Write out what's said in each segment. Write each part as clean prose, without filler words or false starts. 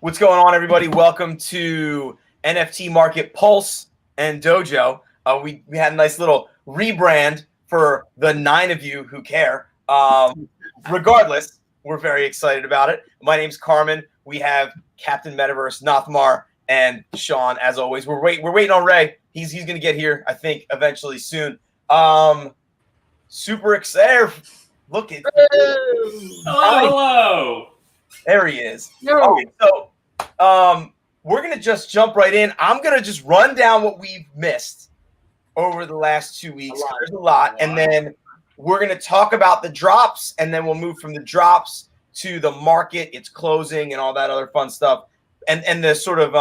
What's going on, everybody? Welcome to NFT Market Pulse and Dojo. We had a nice little rebrand for the 9 of you who care. Regardless, we're very excited about it. My name's Carmen. We have Captain Metaverse, Nathmar, and Sean. As always, we're waiting on Ray. He's going to get here, I think, eventually soon. Super excited. Look at hello. There he is. Okay, so we're gonna just jump right in. I'm gonna just run down what we've missed over the last 2 weeks. There's a lot, and then we're gonna talk about the drops, and then we'll move from the drops to the market, its closing, and all that other fun stuff, and the sort of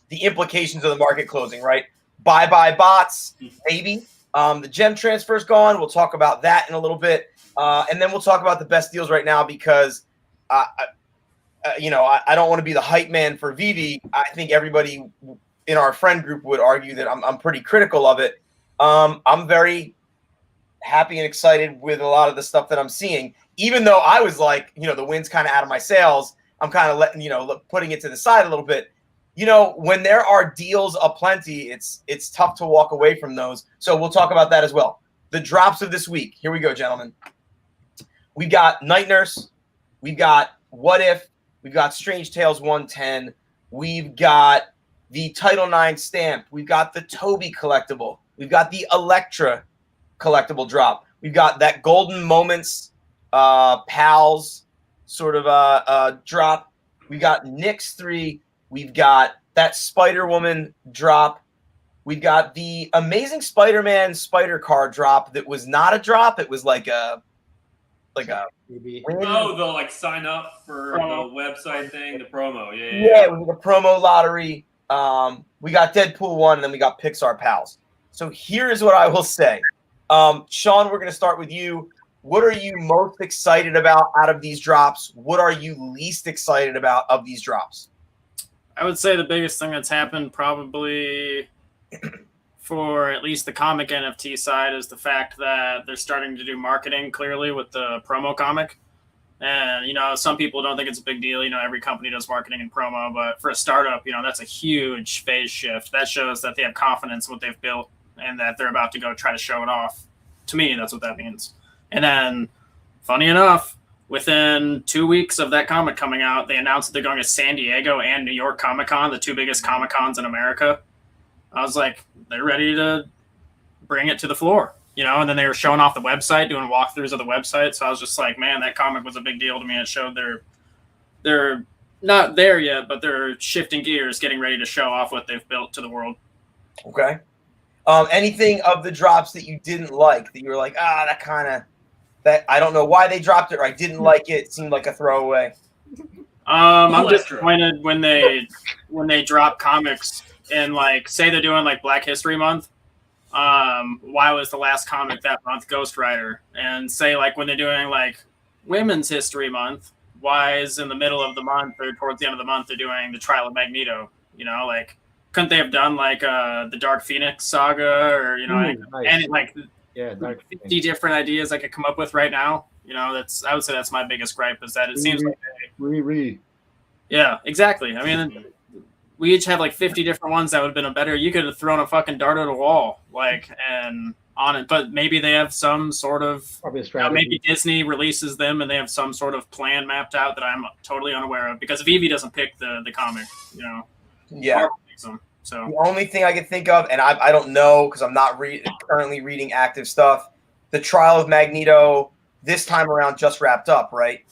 the implications of the market closing. Right? Bye bots, maybe. The gem transfer's gone. We'll talk about that in a little bit. And then we'll talk about the best deals right now because, I don't want to be the hype man for Veve. I think everybody in our friend group would argue that I'm pretty critical of it. I'm very happy and excited with a lot of the stuff that I'm seeing, even though I was like, the wind's kind of out of my sails. I'm kind of letting, putting it to the side a little bit. When there are deals aplenty, it's tough to walk away from those. So we'll talk about that as well. The drops of this week. Here we go, gentlemen. We've got Night Nurse. We've got What If. We've got Strange Tales 110. We've got the Title IX stamp. We've got the Toby collectible. We've got the Electra collectible drop. We've got that Golden Moments Pals sort of drop. We've got Nyx 3. We've got that Spider-Woman drop. We've got the Amazing Spider-Man Spider Car drop that was not a drop. It was like a the sign up for the website thing, the promo. Yeah, it was a promo lottery. We got Deadpool 1, and then we got Pixar Pals. So here's what I will say. Sean, we're going to start with you. What are you most excited about out of these drops? What are you least excited about of these drops? I would say the biggest thing that's happened probably for at least the comic NFT side is the fact that they're starting to do marketing clearly with the promo comic. And, some people don't think it's a big deal. Every company does marketing and promo, but for a startup, that's a huge phase shift. That shows that they have confidence in what they've built and that they're about to go try to show it off. To me, that's what that means. And then, funny enough, within 2 weeks of that comic coming out, they announced that they're going to San Diego and New York Comic-Con, the 2 biggest Comic-Cons in America. I was like, they're ready to bring it to the floor, and then they were showing off the website, doing walkthroughs of the website. So I was just like, man, that comic was a big deal to me. It showed they're not there yet, but they're shifting gears, getting ready to show off what they've built to the world. Okay. Anything of the drops that you didn't like, that you were like, that I don't know why they dropped it, or I didn't like it. It seemed like a throwaway. I'm disappointed when they drop comics and say they're doing Black History Month. Why was the last comic that month Ghost Rider? And say when they're doing Women's History Month, why is in the middle of the month or towards the end of the month they're doing the Trial of Magneto? Couldn't they have done the Dark Phoenix saga or nice. And 50 different ideas I could come up with right now? I would say that's my biggest gripe is that it seems like yeah, exactly. I mean, we each have 50 different ones that would have been better. You could have thrown a fucking dart at a wall, and on it. But maybe they have some sort of, maybe Disney releases them and they have some sort of plan mapped out that I'm totally unaware of because Veve doesn't pick the comic, Yeah. So the only thing I can think of, and I don't know because I'm not currently reading active stuff, the Trial of Magneto this time around just wrapped up, right?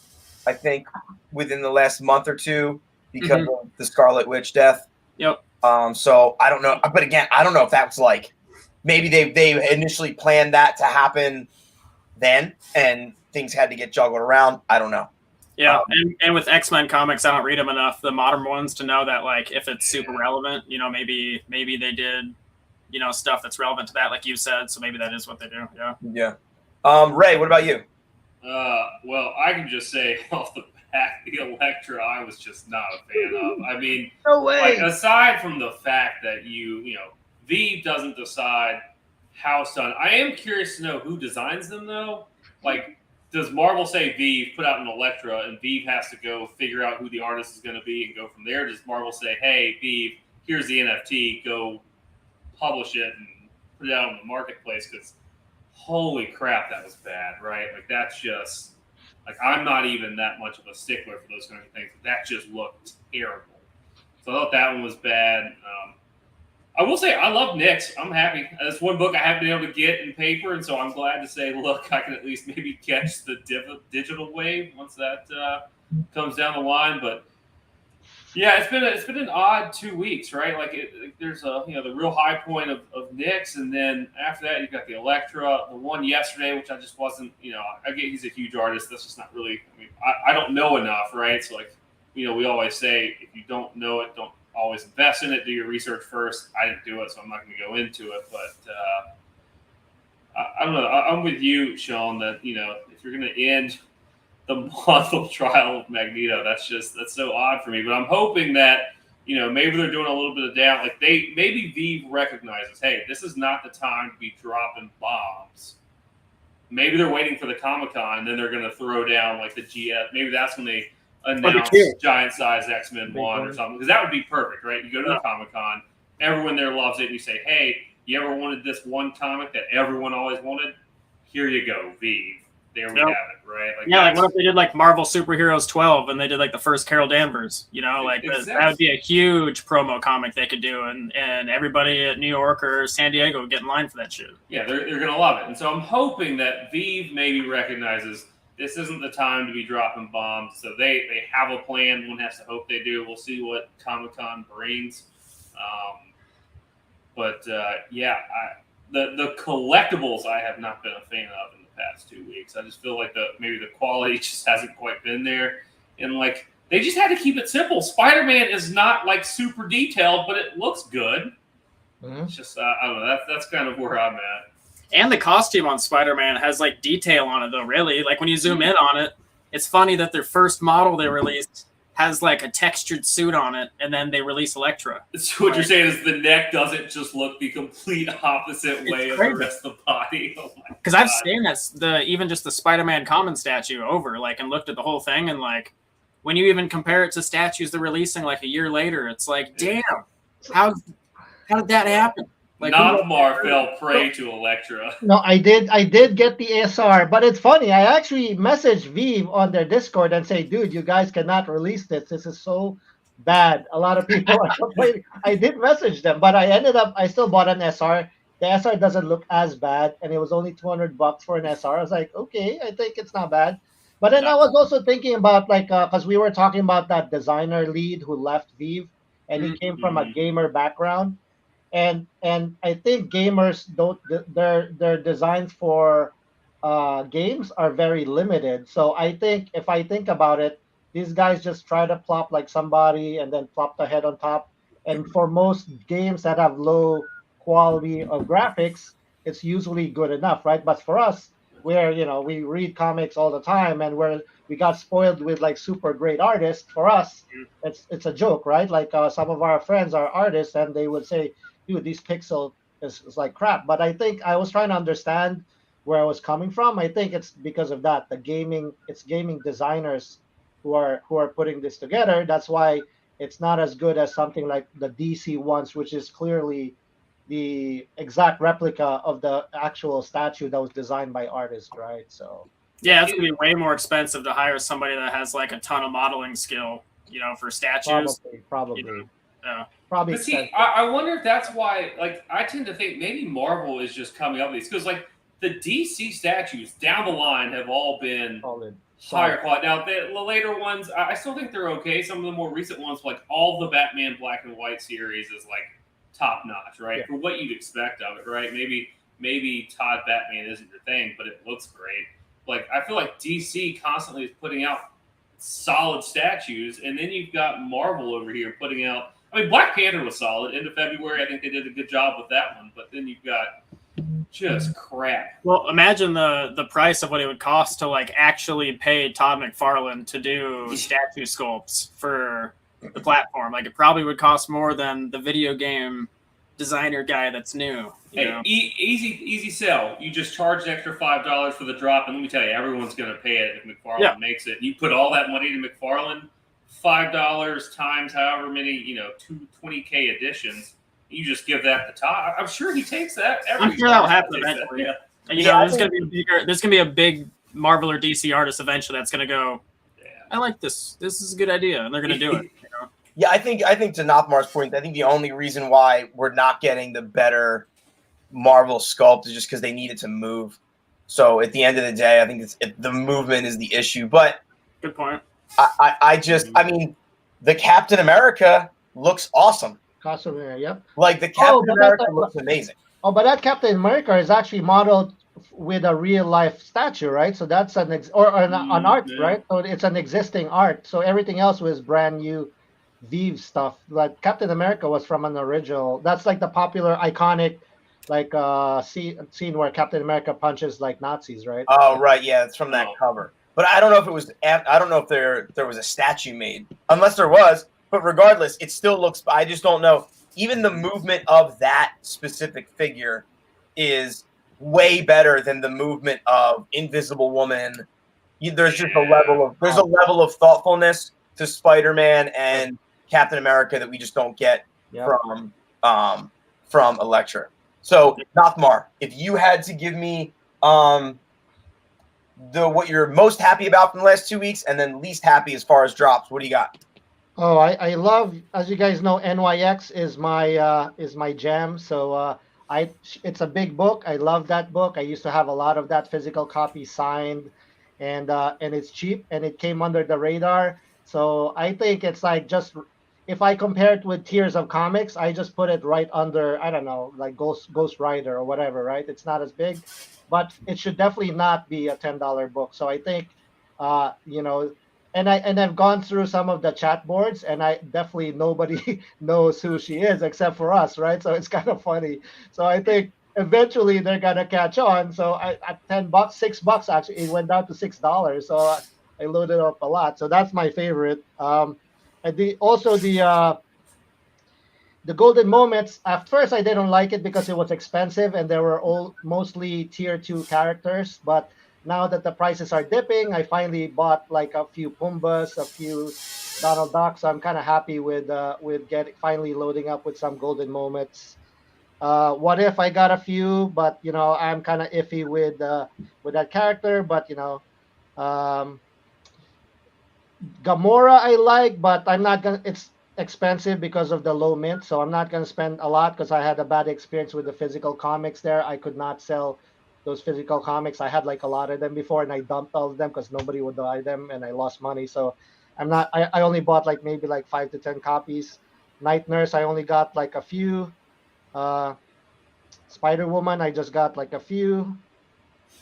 I think within the last month or two because of the Scarlet Witch death. Yep. So I don't know, but again, I don't know if that was maybe they initially planned that to happen then, and things had to get juggled around. I don't know. Yeah, and with X-Men comics, I don't read them enough, the modern ones, to know that if it's super relevant, maybe they did, stuff that's relevant to that, like you said. So maybe that is what they do. Yeah. Yeah. Ray, what about you? Well, I can just say off the bat, the Electra, I was just not a fan of. I mean, no way. Aside from the fact that Veve doesn't decide how it's done. I am curious to know who designs them though. does Marvel say Veve, put out an Elektra, and Veve has to go figure out who the artist is going to be and go from there? Does Marvel say, hey, Veve, here's the NFT, go publish it and put it out on the marketplace? Because holy crap, that was bad, right? Like, that's just, like, I'm not even that much of a stickler for those kind of things. That just looked terrible. So I thought that one was bad. I will say I love Nyx. I'm happy. That's one book I haven't been able to get in paper, and so I'm glad to say, look, I can at least maybe catch the digital wave once that comes down the line. But yeah, it's been an odd 2 weeks, right? Like there's the real high point of Nyx, and then after that you've got the Elektra, the one yesterday, which I just wasn't. I get he's a huge artist. That's just not really. I mean, I don't know enough, right? So like, we always say if you don't know it, don't always invest in it. Do your research first. I didn't do it, so I'm not going to go into it. But I don't know. I'm with you, Sean, that if you're going to end the month of trial of Magneto, that's so odd for me. But I'm hoping that maybe they're doing a little bit of down. Like maybe Veve recognizes, hey, this is not the time to be dropping bombs. Maybe they're waiting for the Comic-Con, and then they're going to throw down like the GF. Maybe that's when they announce giant size X-Men 1 or something, because that would be perfect, right? You go to the Comic-Con, everyone there loves it, and you say, hey, you ever wanted this one comic that everyone always wanted? Here you go, Veve. There we have it, right? Like, like what if they did like Marvel Superheroes 12 and they did like the first Carol Danvers? Exactly. That would be a huge promo comic they could do, and everybody at New York or San Diego would get in line for that shit. Yeah, they're going to love it. And so I'm hoping that Veve maybe recognizes this isn't the time to be dropping bombs. So they have a plan. One has to hope they do. We'll see what Comic-Con brings. The collectibles I have not been a fan of in the past 2 weeks. I just feel like maybe the quality just hasn't quite been there. And like, they just had to keep it simple. Spider-Man is not like super detailed, but it looks good. Mm-hmm. It's just, I don't know. That's kind of where I'm at. And the costume on Spider-Man has like detail on it, though. Really, like when you zoom in on it, it's funny that their first model they released has like a textured suit on it, and then they release Elektra. So what you're saying is the neck doesn't just look the complete opposite way of the rest of the body. Because I've seen even just the Spider-Man common statue over, like, and looked at the whole thing, and like when you even compare it to statues they're releasing like a year later, it's like, damn, how did that happen? Like, Notmar fell prey to Elektra. No, I did get the ASR, but it's funny. I actually messaged Veve on their Discord and say, dude, you guys cannot release this. This is so bad. A lot of people are complaining. I did message them, but I still bought an SR. The SR doesn't look as bad, and it was only $200 for an SR. I was like, okay, I think it's not bad. But then I was also thinking about, like, because we were talking about that designer lead who left Veve, and he came from a gamer background. And I think gamers their designs for games are very limited. So I think if I think about it, these guys just try to plop like somebody and then plop the head on top. And for most games that have low quality of graphics, it's usually good enough, right? But for us, where we read comics all the time and we got spoiled with like super great artists, for us it's a joke, right? Like some of our friends are artists and they would say, dude, this pixel is like crap. But I think I was trying to understand where I was coming from. I think it's because of that. It's gaming designers who are putting this together. That's why it's not as good as something like the DC ones, which is clearly the exact replica of the actual statue that was designed by artists, right? So yeah, it's gonna be way more expensive to hire somebody that has like a ton of modeling skill, for statues. Probably. Yeah. But see, I wonder if that's why, like, I tend to think maybe Marvel is just coming up with these, because like the DC statues down the line have all been higher quality. Now the later ones, I still think they're okay. Some of the more recent ones, like all the Batman Black and White series, is like top notch, right? Yeah. For what you'd expect of it, right? Maybe Todd Batman isn't your thing, but it looks great. Like, I feel like DC constantly is putting out solid statues, and then you've got Marvel over here putting out. I mean, Black Panther was solid. End of February, I think they did a good job with that one. But then you've got just crap. Well, imagine the price of what it would cost to like actually pay Todd McFarlane to do statue sculpts for the platform. Like, it probably would cost more than the video game designer guy that's new. You know? Easy sell. You just charge an extra $5 for the drop, and let me tell you, everyone's going to pay it if McFarlane makes it. You put all that money to McFarlane, $5 times however many 20K editions. You just give that the top. I'm sure he takes that. I'm sure that'll happen eventually. Yeah. There's gonna be a big Marvel or DC artist eventually that's gonna go, I like this. This is a good idea, and they're gonna do it. Yeah, I think to Nothmar's point, I think the only reason why we're not getting the better Marvel sculpt is just because they needed to move. So at the end of the day, I think the movement is the issue. But good point. I mean, the Captain America looks awesome. Yep. Like the Captain America looks amazing. Oh, but that Captain America is actually modeled with a real life statue, right? So that's an art, right? So it's an existing art. So everything else was brand new Veve stuff. Like Captain America was from an original. That's like the popular iconic like scene where Captain America punches like Nazis, right? Oh, right, yeah, it's from that cover. But I don't know if it was. I don't know if there was a statue made, unless there was. But regardless, it still looks. I just don't know. Even the movement of that specific figure is way better than the movement of Invisible Woman. There's just a level of thoughtfulness to Spider-Man and Captain America that we just don't get from Elektra. So, Nothmar, if you had to give me what you're most happy about from the last 2 weeks and then least happy as far as drops, what do you got? Oh, I love, as you guys know, NYX is my jam. So it's a big book. I love that book. I used to have a lot of that physical copy signed, and it's cheap and it came under the radar. So I think it's like just if I compare it with Tears of Comics, I just put it right under, I don't know, like Ghost Rider or whatever, right? It's not as big, but it should definitely not be a $10 book. So I think, and I've gone through some of the chat boards, and I definitely nobody knows who she is except for us, right? So it's kind of funny. So I think eventually they're gonna catch on. So at $10, $6 actually, it went down to $6. So I loaded up a lot. So that's my favorite. And the Golden Moments, at first I didn't like it because it was expensive and there were all mostly tier 2 characters. But now that the prices are dipping, I finally bought like a few Pumbas, a few Donald Ducks. So I'm kind of happy with finally loading up with some Golden Moments. What If I got a few, but I'm kind of iffy with that character. But Gamora I like, but I'm not gonna. It's expensive because of the low mint, so I'm not gonna spend a lot because I had a bad experience with the physical comics there. I could not sell those physical comics. I had like a lot of them before, and I dumped all of them because nobody would buy them, and I lost money. So I'm not. I only bought like maybe like 5 to 10 copies. Night Nurse I only got like a few. Spider Woman I just got like a few.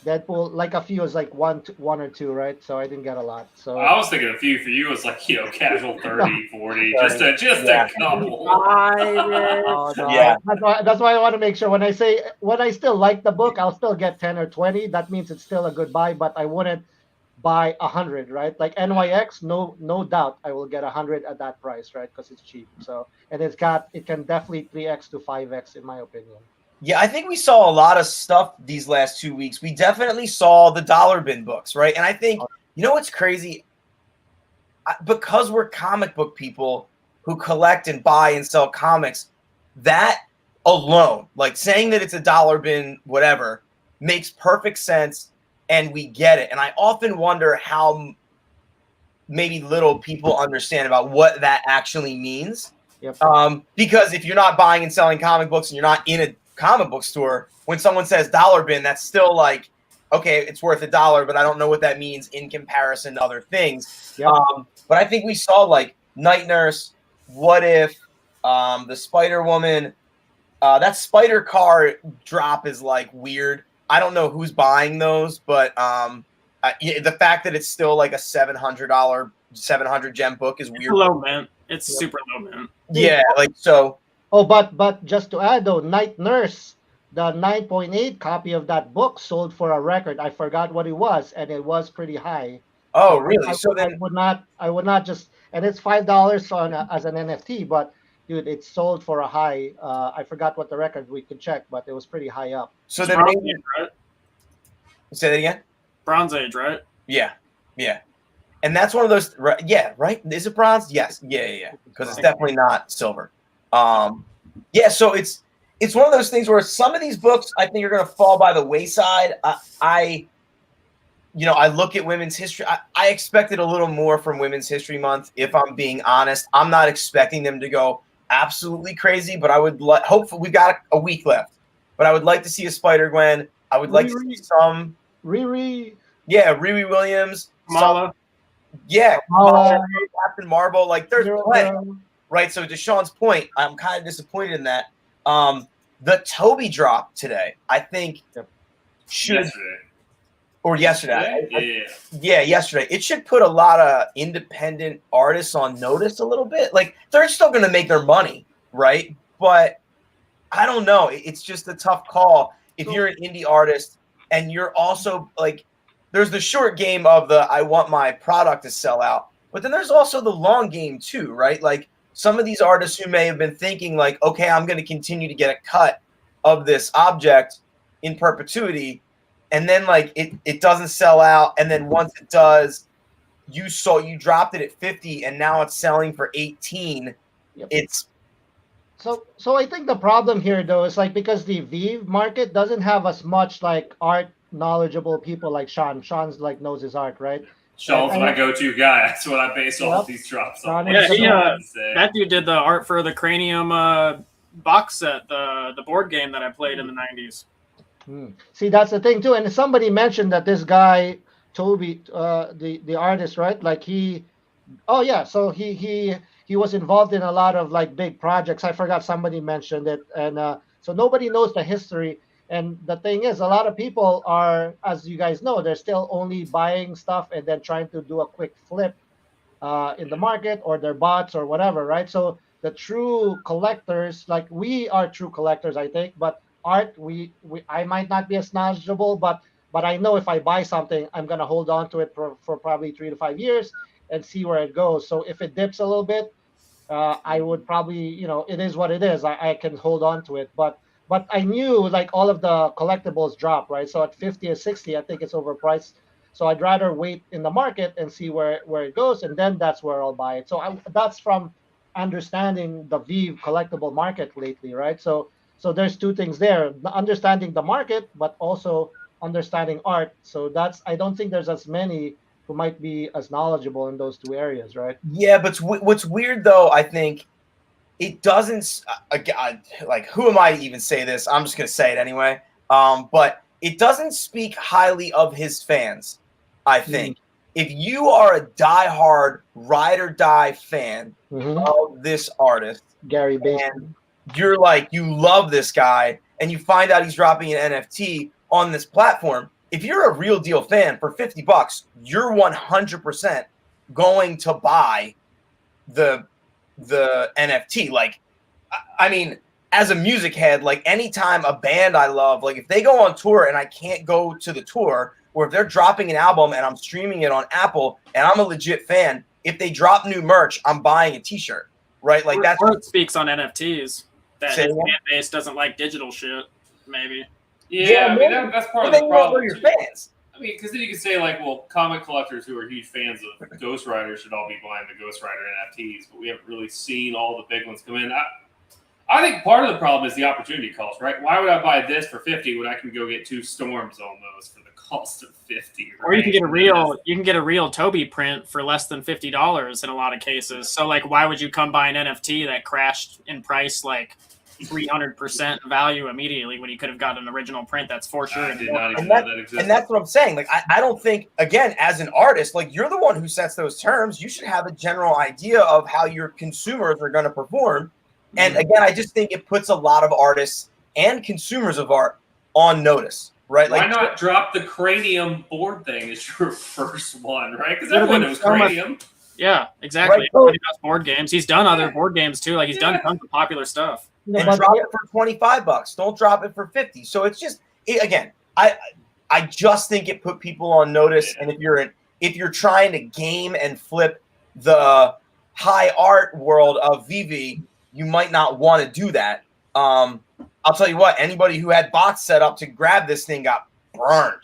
Deadpool, like a few is like one or two, right? So I didn't get a lot. So I was thinking a few for you was like, casual 30, 40, just a couple. Oh, no. Yeah. That's why I want to make sure when I still like the book, I'll still get 10 or 20. That means it's still a good buy, but I wouldn't buy 100, right? Like NYX, no doubt I will get 100 at that price, right? Because it's cheap. So, and it can definitely 3x to 5x in my opinion. Yeah, I think we saw a lot of stuff these last 2 weeks. We definitely saw the dollar bin books, right? And I think, what's crazy? Because we're comic book people who collect and buy and sell comics, that alone, like saying that it's a dollar bin, whatever, makes perfect sense, and we get it. And I often wonder how maybe little people understand about what that actually means. Yep. Because if you're not buying and selling comic books and you're not in a comic book store, when someone says dollar bin, that's still like, okay, it's worth $1, but I don't know what that means in comparison to other things. Yep. But I think we saw like Night Nurse, What If, the Spider Woman, that Spider Car drop is like weird. I don't know who's buying those, but the fact that it's still like a $700 gem book is weird. It's low mint. It's super low mint. Yeah, like so. Oh, but just to add though, Night Nurse, the 9.8 copy of that book sold for a record. I forgot what it was, and it was pretty high. Oh, really? I would not just, and it's $5 as an NFT, but dude, it sold for a high. I forgot what the record, we could check, but it was pretty high up. So It's then Bronze maybe Age, right? say that again. Bronze Age, right? Yeah, yeah. And that's one of those. Yeah, right. Is it bronze? Yes. Yeah. Because it's definitely not silver. Yeah. So it's one of those things where some of these books I think are going to fall by the wayside. I look at women's history. I expected a little more from Women's History Month. If I'm being honest, I'm not expecting them to go absolutely crazy, but I would hopefully we've got a week left. But I would like to see a Spider-Gwen. I would like to see some Riri. Yeah, Riri Williams. Kamala. Kamala, Captain Marvel. Like there's plenty. Girl. Right. So to Sean's point, I'm kind of disappointed in that. The Toby drop today, I think should yesterday. Yesterday. It should put a lot of independent artists on notice a little bit. Like they're still going to make their money, right? But I don't know. It's just a tough call if you're an indie artist and you're also like, there's the short game of I want my product to sell out, but then there's also the long game too, right? Like some of these artists who may have been thinking like, okay, I'm going to continue to get a cut of this object in perpetuity. And then like it doesn't sell out. And then once it does, you dropped it at 50 and now it's selling for 18. Yep. It's so I think the problem here though is like because the Veve market doesn't have as much like art knowledgeable people like Sean. Sean's like knows his art, right? Sean's my go-to guy. That's what I base all of these drops on. Yeah, that dude did the art for the Cranium box set, the board game that I played in the 90s. See, that's the thing too. And somebody mentioned that this guy Toby, the artist, right? Like so he was involved in a lot of like big projects. I forgot, somebody mentioned it, and so nobody knows the history. And the thing is, a lot of people are, as you guys know, they're still only buying stuff and then trying to do a quick flip in the market, or their bots or whatever, right? So the true collectors, like we are true collectors, I think, but art, I might not be as knowledgeable, but I know if I buy something, I'm gonna hold on to it for probably 3 to 5 years and see where it goes. So if it dips a little bit, I would probably, it is what it is. I can hold on to it, but I knew like all of the collectibles drop, right? So at 50 or 60, I think it's overpriced. So I'd rather wait in the market and see where it goes, and then that's where I'll buy it. So that's from understanding the Veve collectible market lately, right? So there's two things there: understanding the market, but also understanding art. So I don't think there's as many who might be as knowledgeable in those two areas, right? Yeah, but what's weird though, I think it doesn't. Like, who am I to even say this? I'm just gonna say it anyway. But it doesn't speak highly of his fans. I think if you are a diehard ride or die fan of this artist, Gary Bass, and you're like, you love this guy, and you find out he's dropping an NFT on this platform. If you're a real deal fan, for $50, you're 100% going to buy the NFT. Like, I mean, as a music head, like anytime a band I love, like if they go on tour and I can't go to the tour, or if they're dropping an album and I'm streaming it on Apple and I'm a legit fan, if they drop new merch, I'm buying a t-shirt, right? Like that's what speaks on NFTs. That his fan base doesn't like digital shit, maybe. Yeah, I mean, that's part of the problem. Your fans. I mean, because then you can say, like, well, comic collectors who are huge fans of Ghost Rider should all be buying the Ghost Rider NFTs, but we haven't really seen all the big ones come in. I think part of the problem is the opportunity cost, right? Why would I buy this for 50 when I can go get 2 Storms almost for the cost of 50? Right? Or you can get a real Toby print for less than $50 in a lot of cases. So, like, why would you come buy an NFT that crashed in price like 300% value immediately when you could have got an original print that's for sure? I did not even know that existed. And that's what I'm saying. Like, I don't think, again, as an artist, like, you're the one who sets those terms. You should have a general idea of how your consumers are going to perform. And again, I just think it puts a lot of artists and consumers of art on notice, right? Why like, not drop the Cranium board thing as your first one, right? Because everyone knows Cranium. Yeah, exactly. Right. Everybody does board games. He's done other board games too. Like he's done tons of popular stuff. And drop it for $25. Don't drop it for 50. So it's just again, I just think it put people on notice. And if you're trying to game and flip the high art world of Veve, you might not want to do that. I'll tell you what, anybody who had bots set up to grab this thing got burned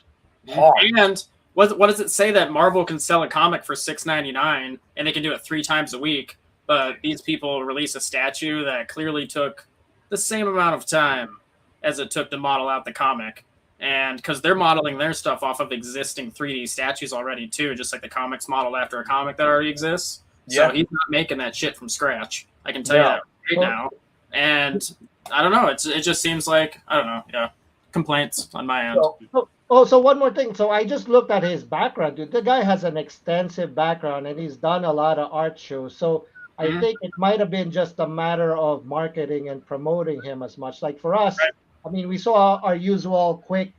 hard. And what does it say that Marvel can sell a comic for $6.99 and they can do it 3 times a week, but these people release a statue that clearly took the same amount of time as it took to model out the comic? And because they're modeling their stuff off of existing 3D statues already too, just like the comics modeled after a comic that already exists. So he's not making that shit from scratch. I can tell you that right now. And I don't know. It just seems like, I don't know. Yeah, complaints on my end. So one more thing. So I just looked at his background, dude. The guy has an extensive background, and he's done a lot of art shows. So I think it might have been just a matter of marketing and promoting him as much. Like for us, I mean, we saw our usual quick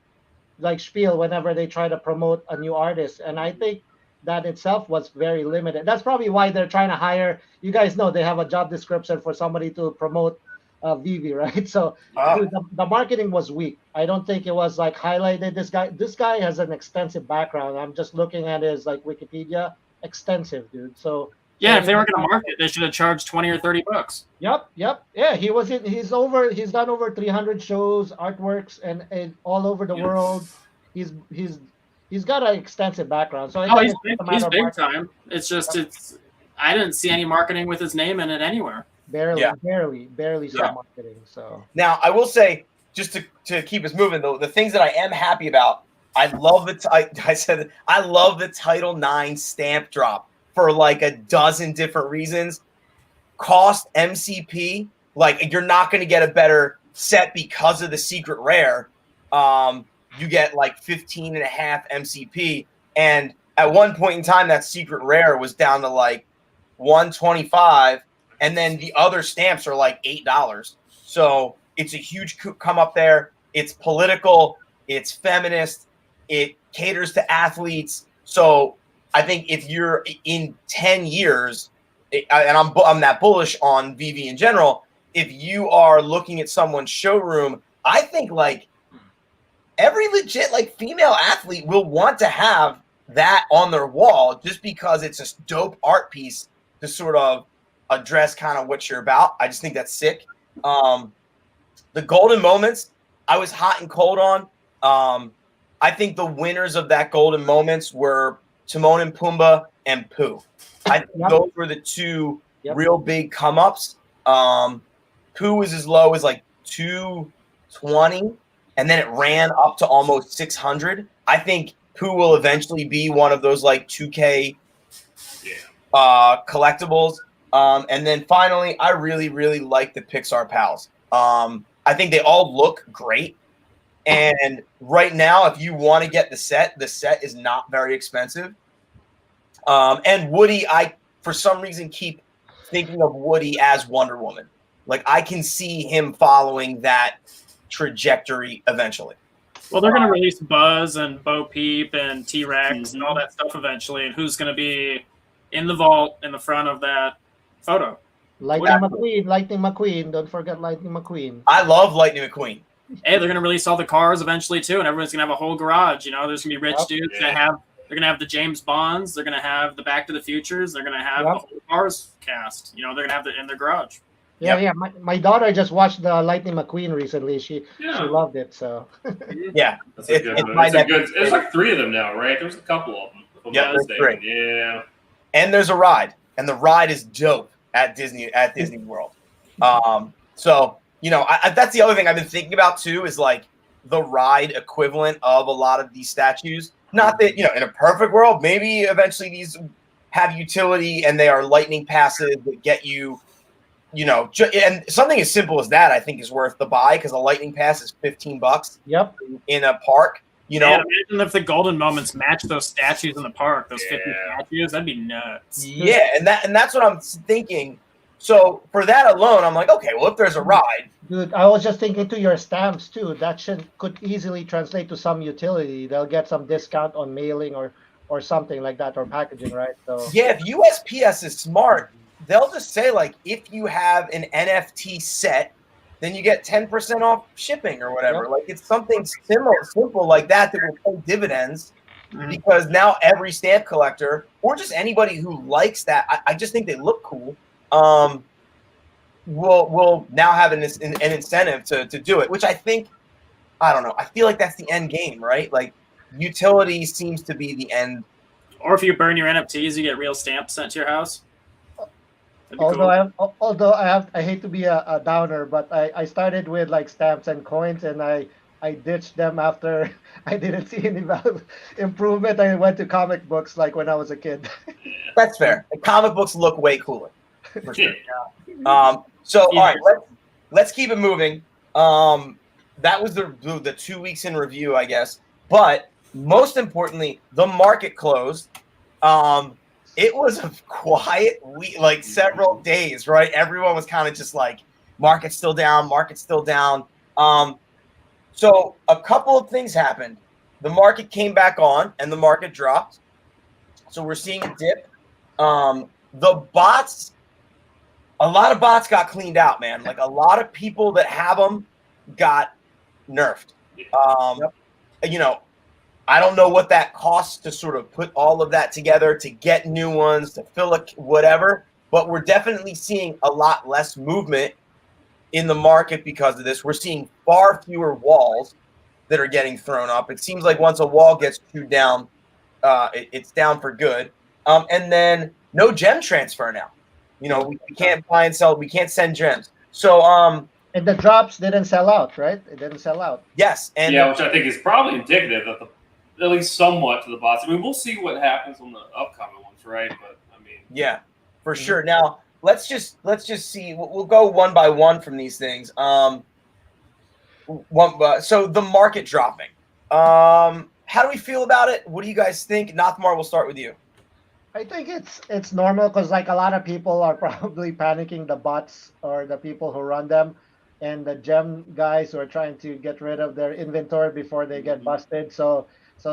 like spiel whenever they try to promote a new artist, and I think that itself was very limited. That's probably why they're trying to hire. You guys know they have a job description for somebody to promote Veve, right? So dude, the marketing was weak. I don't think it was like highlighted. This guy has an extensive background. I'm just looking at his like Wikipedia, extensive, dude. So yeah, if they were going to market, they should have charged $20 or $30. Yep. Yeah, he's done over 300 shows, artworks, and all over the world. He's got an extensive background. So he's big time. It's just I didn't see any marketing with his name in it anywhere. Barely some marketing. So now I will say, just to keep us moving, though, the things that I am happy about, I love I love the Title IX stamp drop for like a dozen different reasons. Cost MCP, like you're not going to get a better set because of the secret rare. You get like 15.5 MCP, and at one point in time, that secret rare was down to like 125, and then the other stamps are like $8. So it's a huge come up there. It's political, it's feminist, it caters to athletes. So I think if you're in 10 years, and I'm that bullish on Veve in general, if you are looking at someone's showroom, I think like every legit like female athlete will want to have that on their wall just because it's a dope art piece to sort of address kind of what you're about. I just think that's sick. The golden moments, I was hot and cold on. I think the winners of that golden moments were Timon and Pumbaa and Pooh. I think those were the two real big come-ups. Pooh was as low as like 220, and then it ran up to almost 600. I think Pooh will eventually be one of those like 2K collectibles. And then finally, I really, really like the Pixar pals. I think they all look great. And right now, if you want to get the set is not very expensive. And Woody, I, for some reason, keep thinking of Woody as Wonder Woman. Like, I can see him following that trajectory eventually. Well, they're going to release Buzz and Bo Peep and T-Rex and all that stuff eventually. And who's going to be in the vault in the front of that photo? Lightning McQueen. Don't forget Lightning McQueen. I love Lightning McQueen. Hey, they're going to release all the cars eventually, too. And everyone's going to have a whole garage. You know, there's going to be rich dudes that they're going to have the James Bonds. They're going to have the Back to the Futures. They're going to have the whole cars cast. You know, they're going to have it in their garage. Yeah. My daughter just watched the Lightning McQueen recently. She loved it. So that's a good one. There's like 3 of them now, right? There's a couple of them. There's 3. Yeah. And there's a ride, and the ride is dope at Disney World. So you know, that's the other thing I've been thinking about too, is like the ride equivalent of a lot of these statues. Not that, you know, in a perfect world, maybe eventually these have utility and they are lightning passes that get you, you know, and something as simple as that I think is worth the buy, because a lightning pass is $15. Yep. In a park, you know. Man, imagine if the golden moments match those statues in the park, those 50 statues, that'd be nuts. Yeah, and that's what I'm thinking. So for that alone, I'm like, okay, well, if there's a ride, dude, I was just thinking to your stamps too. That could easily translate to some utility. They'll get some discount on mailing or something like that, or packaging, right? So yeah, if USPS is smart, they'll just say like, if you have an NFT set, then you get 10% off shipping or whatever. Like it's something simple like that will pay dividends. Because now every stamp collector, or just anybody who likes that, I just think they look cool. will now have an incentive to do it, which I think, I don't know. I feel like that's the end game, right? Like utility seems to be the end. Or if you burn your NFTs, you get real stamps sent to your house. That'd be Although cool. I hate to be a downer, but I started with like stamps and coins, and I ditched them after I didn't see any improvement. I went to comic books like when I was a kid. That's fair. The comic books look way cooler, for sure. So all Yeah. right, let's keep it moving. That was the 2 weeks in review, I guess. But most importantly, the market closed. It was a quiet week, like several days, right? Everyone was kind of just like, market's still down, market's still down. So a couple of things happened. The market came back on and the market dropped. So we're seeing a dip. The bots, a lot of bots got cleaned out, man. Like a lot of people that have them got nerfed. You know, I don't know what that costs to sort of put all of that together, to get new ones, to fill it, whatever. But we're definitely seeing a lot less movement in the market because of this. We're seeing far fewer walls that are getting thrown up. It seems like once a wall gets chewed down, it's down for good. And then no gem transfer now. You know, we can't buy and sell. We can't send gems. So And the drops didn't sell out, right? It didn't sell out. yes, and yeah, which I think is probably indicative of at least somewhat to the bots. I mean, we'll see what happens on the upcoming ones, right? But I mean, yeah, for sure. Now let's just see. We'll go one by one from these things. So the market dropping. How do we feel about it? What do you guys think? Nathmar, we'll start with you. I think it's normal because like a lot of people are probably panicking, the bots or the people who run them, and the gem guys who are trying to get rid of their inventory before they get busted. So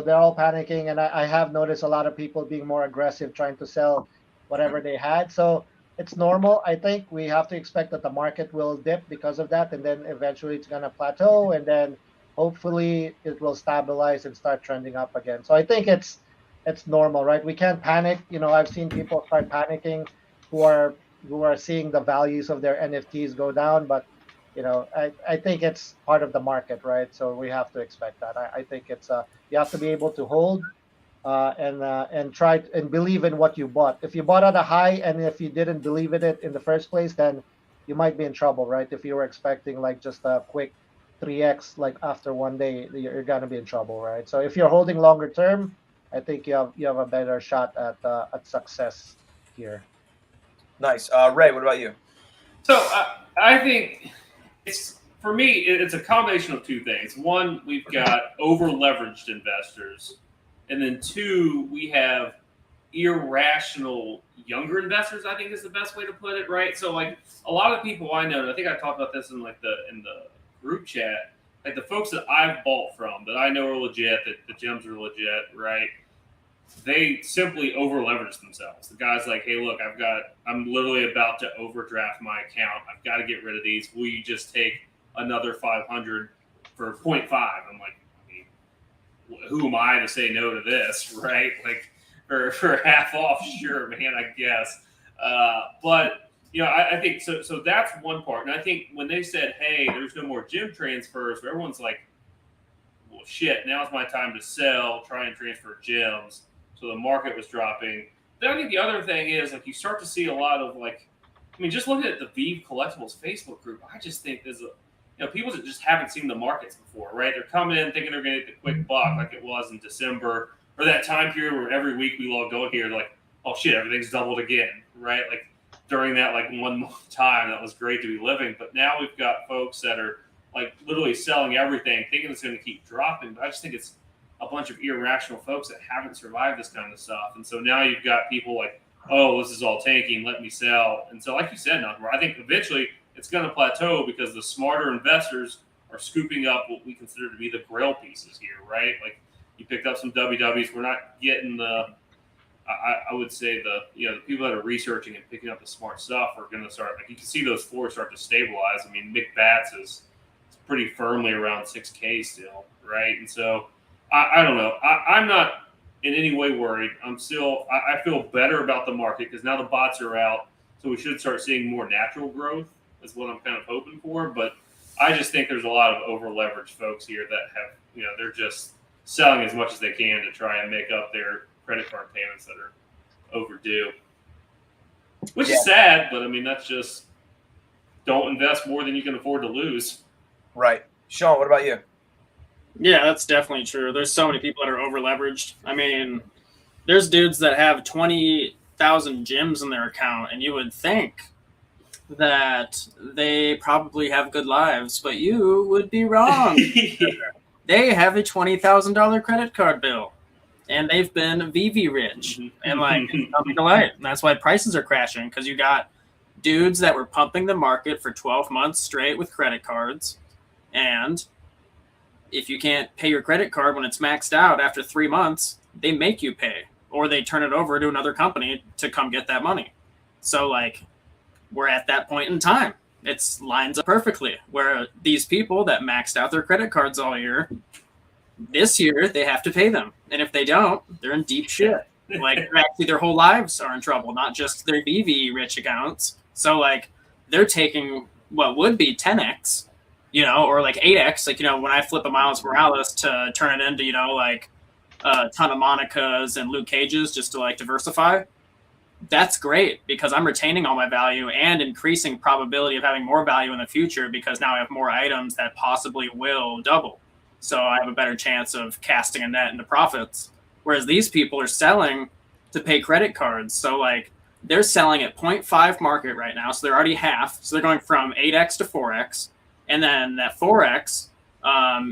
they're all panicking, and I have noticed a lot of people being more aggressive trying to sell whatever they had. So it's normal. I think we have to expect that the market will dip because of that, and then eventually it's gonna plateau, and then hopefully it will stabilize and start trending up again. So I think it's normal, right? We can't panic. You know, I've seen people start panicking who are seeing the values of their NFTs go down, but you know, I think it's part of the market, right? So we have to expect that. I think it's you have to be able to hold and try and believe in what you bought. If you bought at a high and if you didn't believe in it in the first place, then you might be in trouble, right? If you were expecting like just a quick 3x like after one day, you're gonna be in trouble, right? So if you're holding longer term, I think you have a better shot at success here. Nice. Ray, what about you? so I think for me, it's a combination of two things. One, we've got over leveraged investors, and then two, we have irrational younger investors. I think is the best way to put it, right? So like a lot of people I know, and I think I talked about this in the group chat, like the folks that I've bought from that I know are legit, that the gems are legit, right? They simply over leverage themselves. The guy's like, hey, look, I'm literally about to overdraft my account. I've got to get rid of these. Will you just take another 500 for 0.5? I'm like, I mean, who am I to say no to this, right? Like for half off, sure, man, I guess. But you know, I think so. So that's one part. And I think when they said, hey, there's no more gym transfers, everyone's like, well, shit, now's my time to sell, try and transfer gyms. So the market was dropping. Then I think the other thing is like you start to see a lot of like, I mean, just looking at the Veve Collectibles Facebook group, I just think there's people that just haven't seen the markets before, right? They're coming in thinking they're going to get the quick buck like it was in December or that time period where every week we logged on here, like, oh shit, everything's doubled again, right? Like during that like 1 month time, that was great to be living. But now we've got folks that are like literally selling everything, thinking it's going to keep dropping. But I just think it's a bunch of irrational folks that haven't survived this kind of stuff. And so now you've got people like, oh, this is all tanking, let me sell. And so like you said, I think eventually it's going to plateau because the smarter investors are scooping up what we consider to be the grail pieces here, right? Like you picked up some WWs. We're not getting I would say the people that are researching and picking up the smart stuff are going to start, like you can see those floors start to stabilize. I mean, Mick Bats is pretty firmly around 6K still, right? And so I don't know. I'm not in any way worried. I feel better about the market because now the bots are out, so we should start seeing more natural growth is what I'm kind of hoping for. But I just think there's a lot of over leveraged folks here that have, they're just selling as much as they can to try and make up their credit card payments that are overdue. Which is sad, but I mean, that's just, don't invest more than you can afford to lose. Right. Sean, what about you? Yeah, that's definitely true. There's so many people that are over leveraged. I mean, there's dudes that have 20,000 gems in their account, and you would think that they probably have good lives, but you would be wrong. They have a $20,000 credit card bill, and they've been VV rich, and it's coming to light. And that's why prices are crashing, because you got dudes that were pumping the market for 12 months straight with credit cards, and if you can't pay your credit card when it's maxed out after 3 months, they make you pay, or they turn it over to another company to come get that money. So we're at that point in time. It lines up perfectly where these people that maxed out their credit cards all year, this year they have to pay them. And if they don't, they're in deep shit. Actually their whole lives are in trouble, not just their VV rich accounts. So they're taking what would be 10x, or 8x, when I flip a Miles Morales to turn it into, a ton of Monicas and Luke Cages just to diversify. That's great because I'm retaining all my value and increasing probability of having more value in the future because now I have more items that possibly will double. So I have a better chance of casting a net into profits. Whereas these people are selling to pay credit cards. So they're selling at 0.5 market right now. So they're already half. So they're going from 8x to 4x. And then that 4x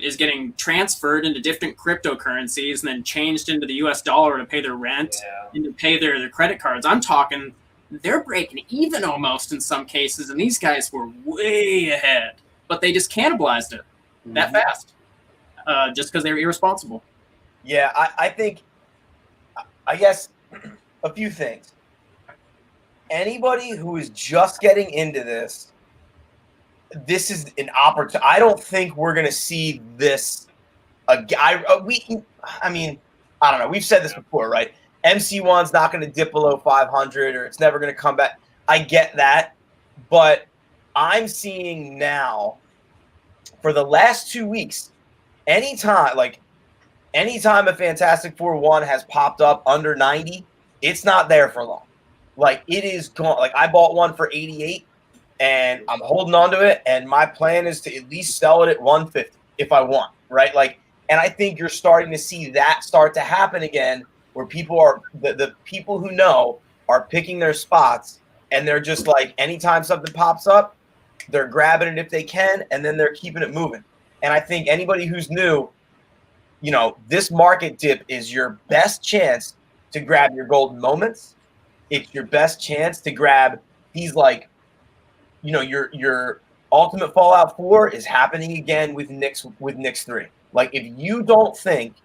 is getting transferred into different cryptocurrencies and then changed into the US dollar to pay their rent and to pay their credit cards. I'm talking, they're breaking even almost in some cases, and these guys were way ahead, but they just cannibalized it that fast just because they were irresponsible. Yeah, I guess a few things. Anybody who is just getting into this is an opportunity. I don't think we're going to see this again. I mean, I don't know. We've said this before, right? MC1's not going to dip below 500 or it's never going to come back. I get that. But I'm seeing now for the last 2 weeks, anytime a Fantastic Four 1 has popped up under 90, it's not there for long. It is gone. I bought one for 88. And I'm holding on to it, and my plan is to at least sell it at 150 if I want, right? And I think you're starting to see that start to happen again, where people are the people who know are picking their spots, and they're just anytime something pops up, they're grabbing it if they can, and then they're keeping it moving. And I think anybody who's new, this market dip is your best chance to grab your golden moments. It's your best chance to grab these your ultimate Fallout 4 is happening again with Nyx 3. If you don't think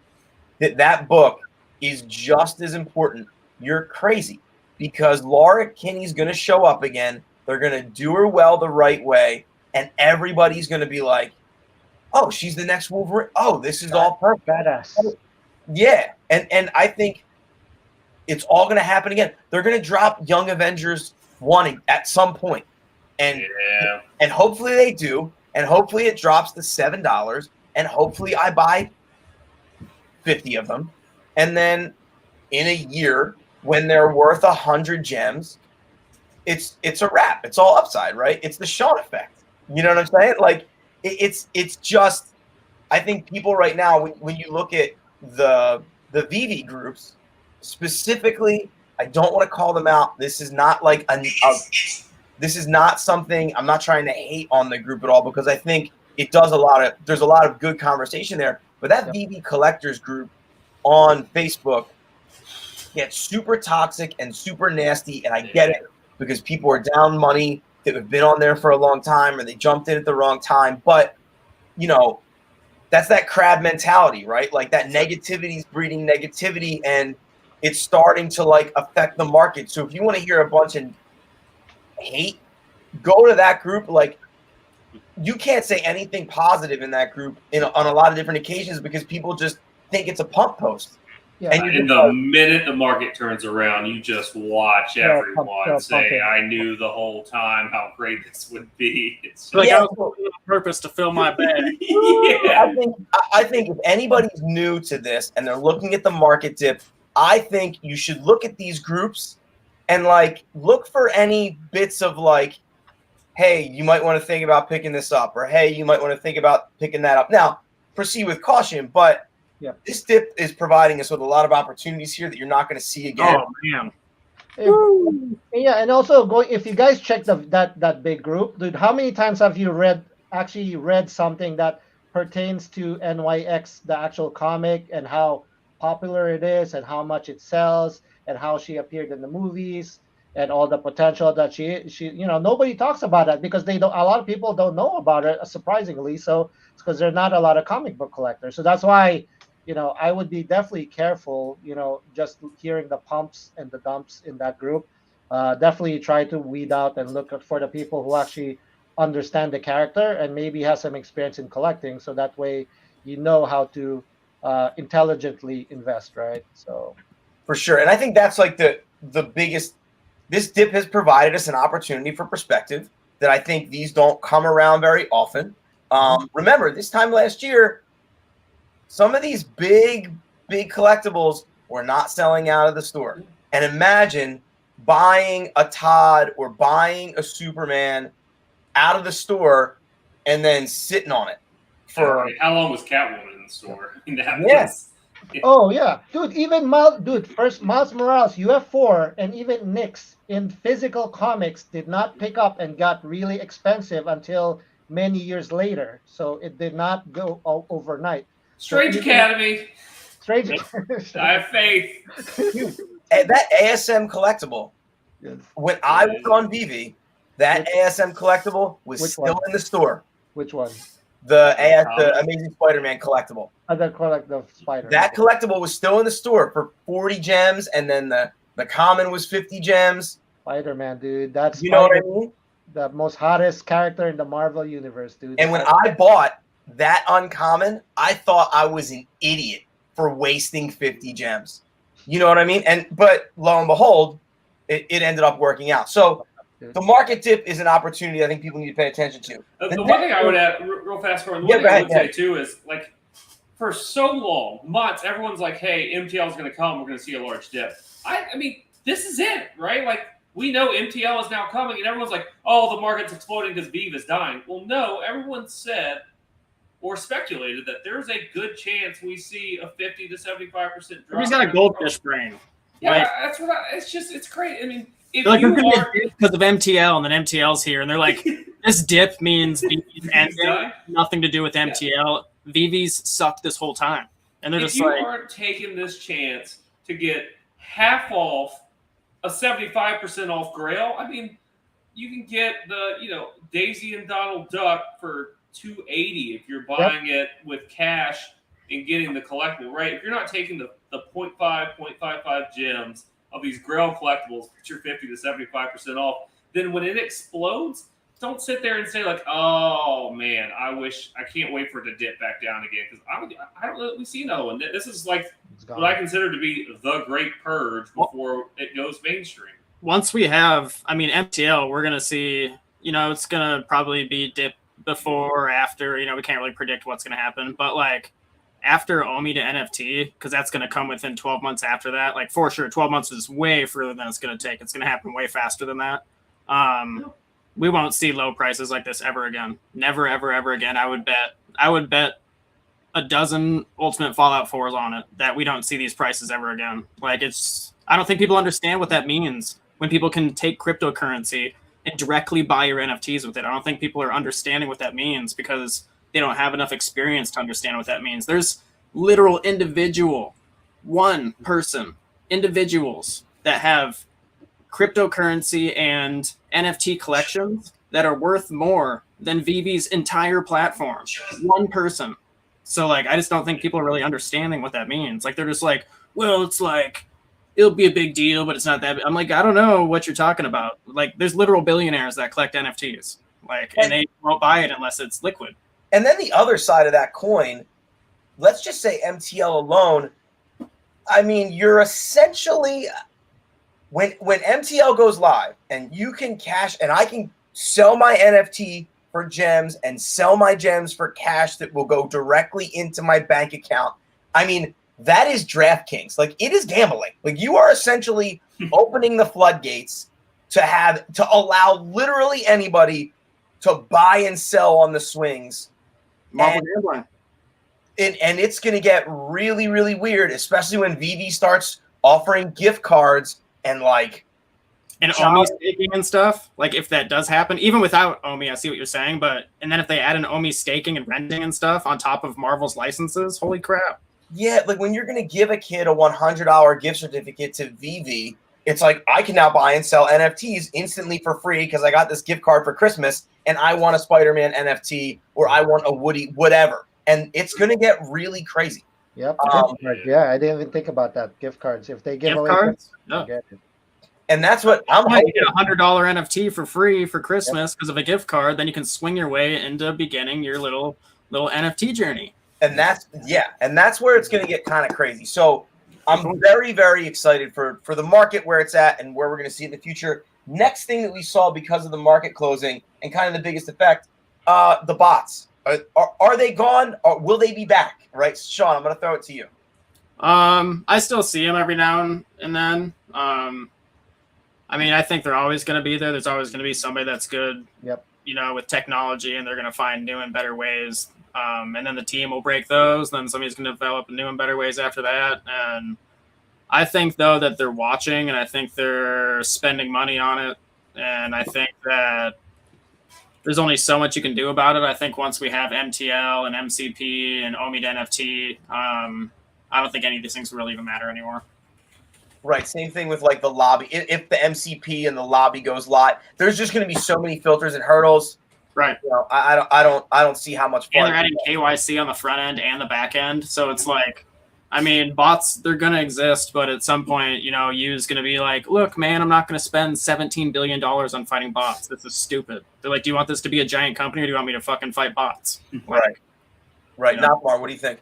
that book is just as important, you're crazy because Laura Kinney's going to show up again. They're going to do her well the right way, and everybody's going to be like, oh, she's the next Wolverine. Oh, this is all perfect. Badass. Yeah, and I think it's all going to happen again. They're going to drop Young Avengers 1 at some point. And hopefully they do, and hopefully it drops to $7, and hopefully I buy 50 of them, and then in a year when they're worth 100 gems, it's a wrap. It's all upside, right? It's the Sean effect. You know what I'm saying? It's just, I think people right now, when you look at the VV groups specifically, I don't want to call them out. This is not this is not something, I'm not trying to hate on the group at all because I think there's a lot of good conversation there. But that VV collectors group on Facebook gets super toxic and super nasty, and I get it because people are down money that have been on there for a long time or they jumped in at the wrong time. But, that's that crab mentality, right? That negativity is breeding negativity, and it's starting to affect the market. So if you want to hear a bunch of hate, go to that group. You can't say anything positive in that group on a lot of different occasions because people just think it's a pump post. Yeah. And In the minute the market turns around, you just watch everyone say, "I knew the whole time how great this would be." It's Like, Yeah. I was doing it on purpose to fill my bag. yeah. I think if anybody's new to this and they're looking at the market dip, I think you should look at these groups and like look for any bits of like, hey, you might want to think about picking this up, or hey, you might want to think about picking that up. Now, proceed with caution, but Yeah. this dip is providing us with a lot of opportunities here that you're not going to see again. Oh man. Yeah, and also going if you guys check that big group, dude, how many times have you actually read something that pertains to NYX, the actual comic, and how popular it is, and how much it sells, and how she appeared in the movies, and all the potential that she nobody talks about that because they don't. A lot of people don't know about it, surprisingly. So it's because there are not a lot of comic book collectors. So that's why I would be definitely careful, just hearing the pumps and the dumps in that group. Definitely try to weed out and look for the people who actually understand the character and maybe has some experience in collecting. So that way, you know how to intelligently invest, right? So For sure. And I think that's like the biggest. This dip has provided us an opportunity for perspective that I think these don't come around very often. Remember, this time last year, some of these big collectibles were not selling out of the store. And imagine buying a Todd or buying a Superman out of the store and then sitting on it for How long was Catwoman in the store? I mean, that Yes. Oh yeah, dude. Even first Miles Morales, UF4, and even Nyx in physical comics did not pick up and got really expensive until many years later. So it did not go overnight. Strange Academy. Strange. I have faith. And that ASM collectible. Yes. When I was on Veve, that ASM collectible was Which still one? in the store. Which one? The Amazing Spider-Man collectible. Other collectible spider. That collectible was still in the store for 40 gems, and then the common was 50 gems. Spider-Man, dude. That's You know what I mean? The most hottest character in the Marvel universe, dude. And when I bought that uncommon, I thought I was an idiot for wasting 50 gems. You know what I mean? But lo and behold, it ended up working out. So the market dip is an opportunity I think people need to pay attention to. The one thing I would add, real fast, the one thing I would say too is, like, for so long, months, everyone's like, hey, MTL is going to come. We're going to see a large dip. I mean, this is it, right? Like, we know MTL is now coming, and everyone's like, oh, the market's exploding because Veve is dying. Well, no, everyone said or speculated that there's a good chance we see a 50 to 75% drop. He's got a goldfish brain. Yeah, that's what it's great. I mean, if like, you are because of MTL, and then MTL's here, and they're like, this dip means Veve's ending, nothing to do with MTL. Yeah. Veve's sucked this whole time, and they're if just you like, aren't taking this chance to get half off a 75% off Grail, I mean, you can get the Daisy and Donald Duck for $280 if you're buying it with cash and getting the collectible, right? If you're not taking the 0.5, 0.55 gems of these Grail collectibles, but you're 50 to 75% off, then when it explodes, don't sit there and say like, oh man, I can't wait for it to dip back down again, because I don't know that we see another one. This is like what I consider to be the great purge before it goes mainstream. Once we have, MTL, we're gonna see, it's gonna probably be dip before or after. We can't really predict what's gonna happen, but like after OMI to NFT, because that's gonna come within 12 months after that. Like for sure, 12 months is way further than it's gonna take. It's gonna happen way faster than that. We won't see low prices like this ever again. Never, ever, ever again. I would bet a dozen Ultimate Fallout 4s on it that we don't see these prices ever again. Like I don't think people understand what that means when people can take cryptocurrency and directly buy your NFTs with it. I don't think people are understanding what that means because they don't have enough experience to understand what that means. There's literal individuals that have cryptocurrency and NFT collections that are worth more than Veve's entire platform. One person. So like, I just don't think people are really understanding what that means. Like, they're just like, well, it's like, it'll be a big deal, but it's not that big. I'm like, I don't know what you're talking about. Like, there's literal billionaires that collect NFTs. Like, and they won't buy it unless it's liquid. And then the other side of that coin, let's just say MTL alone, I mean, you're essentially when MTL goes live and you can cash and I can sell my NFT for gems and sell my gems for cash that will go directly into my bank account. I mean, that is DraftKings. Like, it is gambling. Like, you are essentially opening the floodgates to allow literally anybody to buy and sell on the swings. Marvel gambling. And it's going to get really, really weird, especially when VV starts offering gift cards and like and Omi staking and stuff. Like, if that does happen, even without Omi, I see what you're saying. But and then if they add an Omi staking and renting and stuff on top of Marvel's licenses, holy crap! Yeah, like when you're going to give a kid a $100 gift certificate to VV, it's like I can now buy and sell NFTs instantly for free because I got this gift card for Christmas and I want a Spider-Man NFT or I want a Woody, whatever. And it's going to get really crazy. Yep. Yeah, I didn't even think about that. Gift cards. If they give away cards, and that's what I'm hoping. You get a $100 NFT for free for Christmas because of a gift card. Then you can swing your way into beginning your little NFT journey. And that's where it's going to get kind of crazy. So I'm very, very excited for the market where it's at and where we're going to see it in the future. Next thing that we saw because of the market closing and kind of the biggest effect, the bots. Are they gone or will they be back? Right, Sean, I'm going to throw it to you. I still see them every now and then. I mean, I think they're always going to be there. There's always going to be somebody that's good, with technology, and they're going to find new and better ways. And then the team will break those. Then somebody's going to develop new and better ways after that. And I think, though, that they're watching, and I think they're spending money on it. And I think that there's only so much you can do about it. I think once we have MTL and MCP and Omi to NFT, I don't think any of these things really even matter anymore. Right. Same thing with like the lobby. If the MCP and the lobby goes live, there's just going to be so many filters and hurdles. Right. You know, I don't see how much fun. And they're adding KYC on the front end and the back end. So it's like, I mean, bots, they're going to exist, but at some point, U's going to be like, look, man, I'm not going to spend $17 billion on fighting bots. This is stupid. They're like, do you want this to be a giant company or do you want me to fucking fight bots? Right. Nopmar, what do you think?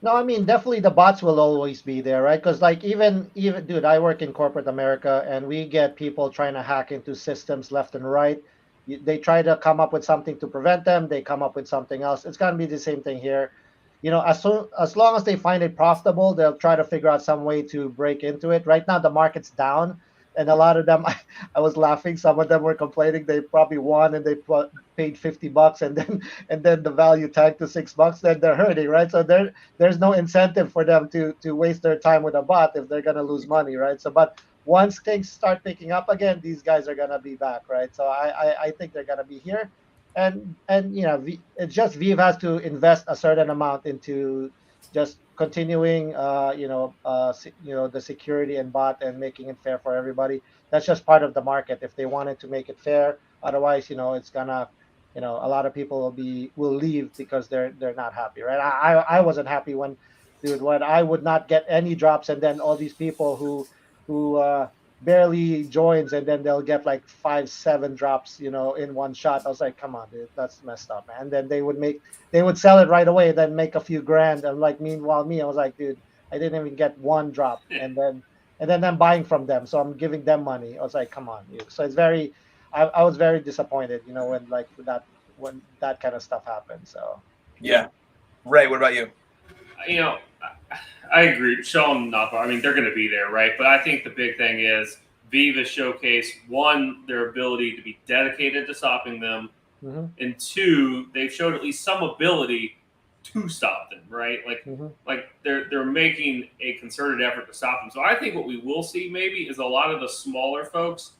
No, I mean, definitely the bots will always be there, right? Because like even dude, I work in corporate America and we get people trying to hack into systems left and right. They try to come up with something to prevent them. They come up with something else. It's going to be the same thing here. As long as they find it profitable, they'll try to figure out some way to break into it. Right now, the market's down, and a lot of them, I was laughing. Some of them were complaining they probably won and they paid $50, and then the value tanked to $6. Then they're hurting, right? So there's no incentive for them to waste their time with a bot if they're gonna lose money, right? So, but once things start picking up again, these guys are gonna be back, right? So I think they're gonna be here. And it's just Vive has to invest a certain amount into just continuing the security and bot and making it fair for everybody. That's just part of the market if they wanted to make it fair. Otherwise, it's gonna a lot of people will leave because they're not happy, right? I wasn't happy when I would not get any drops, and then all these people who barely joins and then they'll get like 5-7 drops in one shot. I was like, come on, dude, that's messed up, man. And then they would sell it right away, then make a few grand. And like, meanwhile I was like, dude, I didn't even get one drop. And then I'm buying from them, so I'm giving them money. I was like, come on, dude. So it's I was very disappointed when that kind of stuff happened. So yeah. Ray, what about you? I agree. Sean, I mean, they're going to be there, right? But I think the big thing is Vive has showcased, one, their ability to be dedicated to stopping them, and two, they've showed at least some ability to stop them, right? Like they're making a concerted effort to stop them. So I think what we will see maybe is a lot of the smaller folks,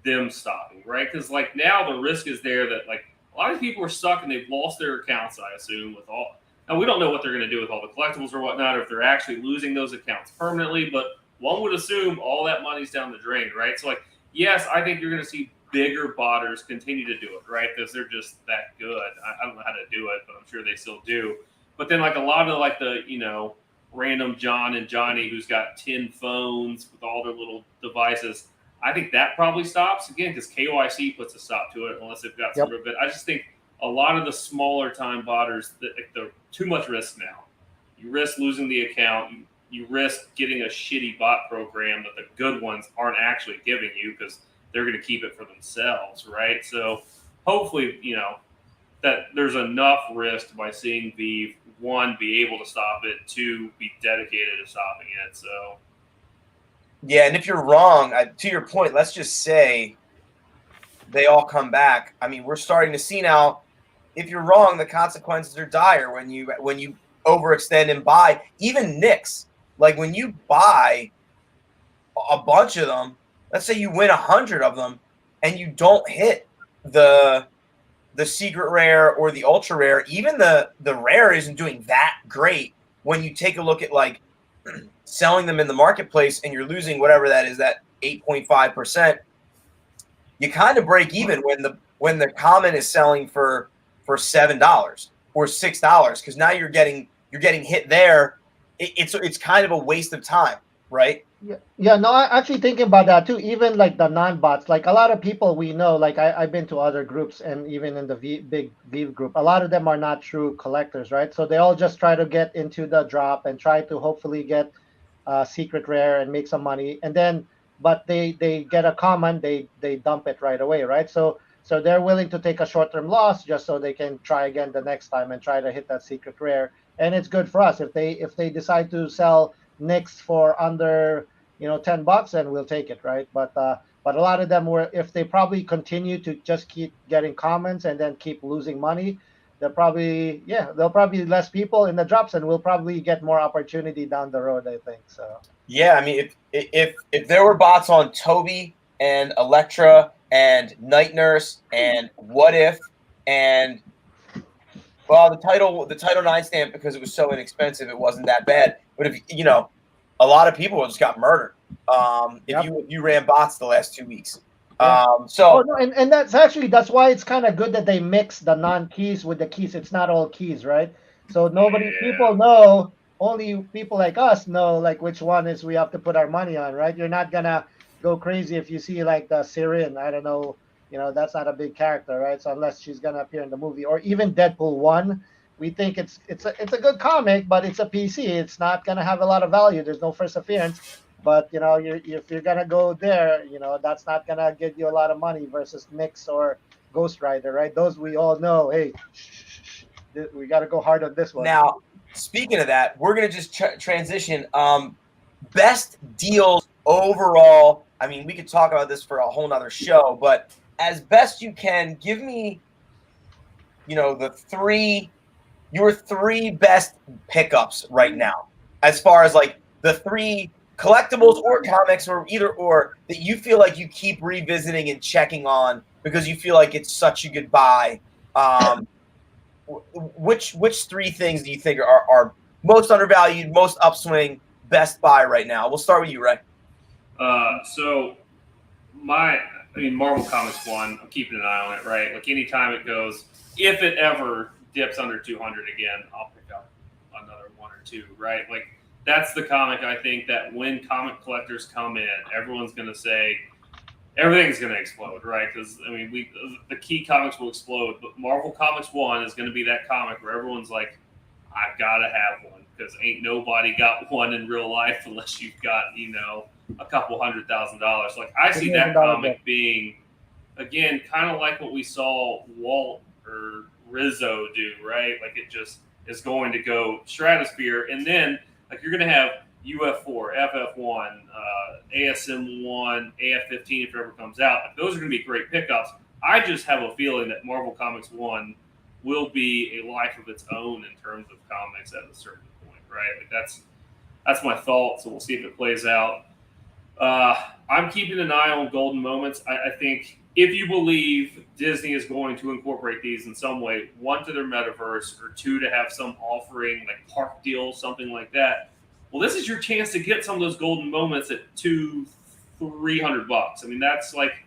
them stopping, right? Because like now the risk is there that like a lot of people are stuck and they've lost their accounts, I assume, with all. Now, we don't know what they're going to do with all the collectibles or whatnot, or if they're actually losing those accounts permanently, but one would assume all that money's down the drain, right? So, like, yes, I think you're going to see bigger botters continue to do it, right? Because they're just that good. I don't know how to do it, but I'm sure they still do. But then, like, a lot of, like, the, random John and Johnny who's got 10 phones with all their little devices, I think that probably stops, again, because KYC puts a stop to it unless they've got some of it. I just think a lot of the smaller time botters, they're too much risk now. You risk losing the account. you risk getting a shitty bot program that the good ones aren't actually giving you because they're going to keep it for themselves, right? So hopefully, that there's enough risk by seeing Veve, one, be able to stop it, two, be dedicated to stopping it. So yeah, and if you're wrong, to your point, let's just say they all come back. I mean, we're starting to see now. If you're wrong, the consequences are dire when you overextend and buy. Even Nicks, like when you buy a bunch of them, let's say you win 100 of them, and you don't hit the secret rare or the ultra rare. Even the rare isn't doing that great when you take a look at like selling them in the marketplace, and you're losing whatever that is, that 8.5%. You kind of break even when the common is selling for $7 or $6, because now you're getting hit there. It's kind of a waste of time, right? Yeah, no, I actually thinking about that too. Even like the non-bots, like a lot of people we know, like I've been to other groups and even in the big Vive group, a lot of them are not true collectors, right? So they all just try to get into the drop and try to hopefully get secret rare and make some money. And then, but they get a common, they dump it right away, right? So they're willing to take a short-term loss just so they can try again the next time and try to hit that secret rare. And it's good for us if they decide to sell Nicks for under $10, and we'll take it, right? But a lot of them were, if they probably continue to just keep getting comments and then keep losing money, there'll probably be less people in the drops, and we'll probably get more opportunity down the road, I think. So Yeah, I mean, if there were bots on Toby and Electra and Night Nurse and What If and, well, the title 9 stamp, because it was so inexpensive, it wasn't that bad. But if a lot of people just got murdered. If you ran bots the last 2 weeks. yeah. So No, and that's why it's kind of good that they mix the non-keys with the keys. It's not all keys, right? So people know, only people like us know like which one is we have to put our money on, right? You're not gonna go crazy if you see like the Syrian, I don't know, that's not a big character, right? So unless she's gonna appear in the movie, or even Deadpool 1, we think it's a good comic, but it's a PC. It's not gonna have a lot of value. There's no first appearance. But if you're gonna go there, that's not gonna get you a lot of money versus Nyx or Ghost Rider, right? Those we all know. Hey, we got to go hard on this one. now, speaking of that, we're gonna just transition. Best deals overall. I mean, we could talk about this for a whole nother show, but as best you can, give me, your three best pickups right now, as far as like the three collectibles or comics or either or that you feel like you keep revisiting and checking on because you feel like it's such a good buy. Which three things do you think are most undervalued, most upswing, best buy right now? We'll start with you, Ray. So Marvel Comics 1, I'm keeping an eye on it, right? Like anytime it goes, if it ever dips under 200 again, I'll pick up another one or two, right? Like that's the comic, I think, that when comic collectors come in, everyone's going to say everything's going to explode, right? Because the key comics will explode, but Marvel Comics 1 is going to be that comic where everyone's like, I've got to have one, because ain't nobody got one in real life unless you've got a couple $100,000. Like I see that comic being, again, kind of like what we saw Walt or Rizzo do, right? Like it just is going to go stratosphere, and then like you're going to have UF4, FF1, ASM1, AF15 if it ever comes out. Like, those are going to be great pickups. I just have a feeling that Marvel Comics 1 will be a life of its own in terms of comics at a certain point, right? Like that's my thought. So we'll see if it plays out. I'm keeping an eye on golden moments. I think if you believe Disney is going to incorporate these in some way, one, to their metaverse, or two, to have some offering like park deal, something like that. Well, this is your chance to get some of those golden moments at $200-300. I mean, that's like,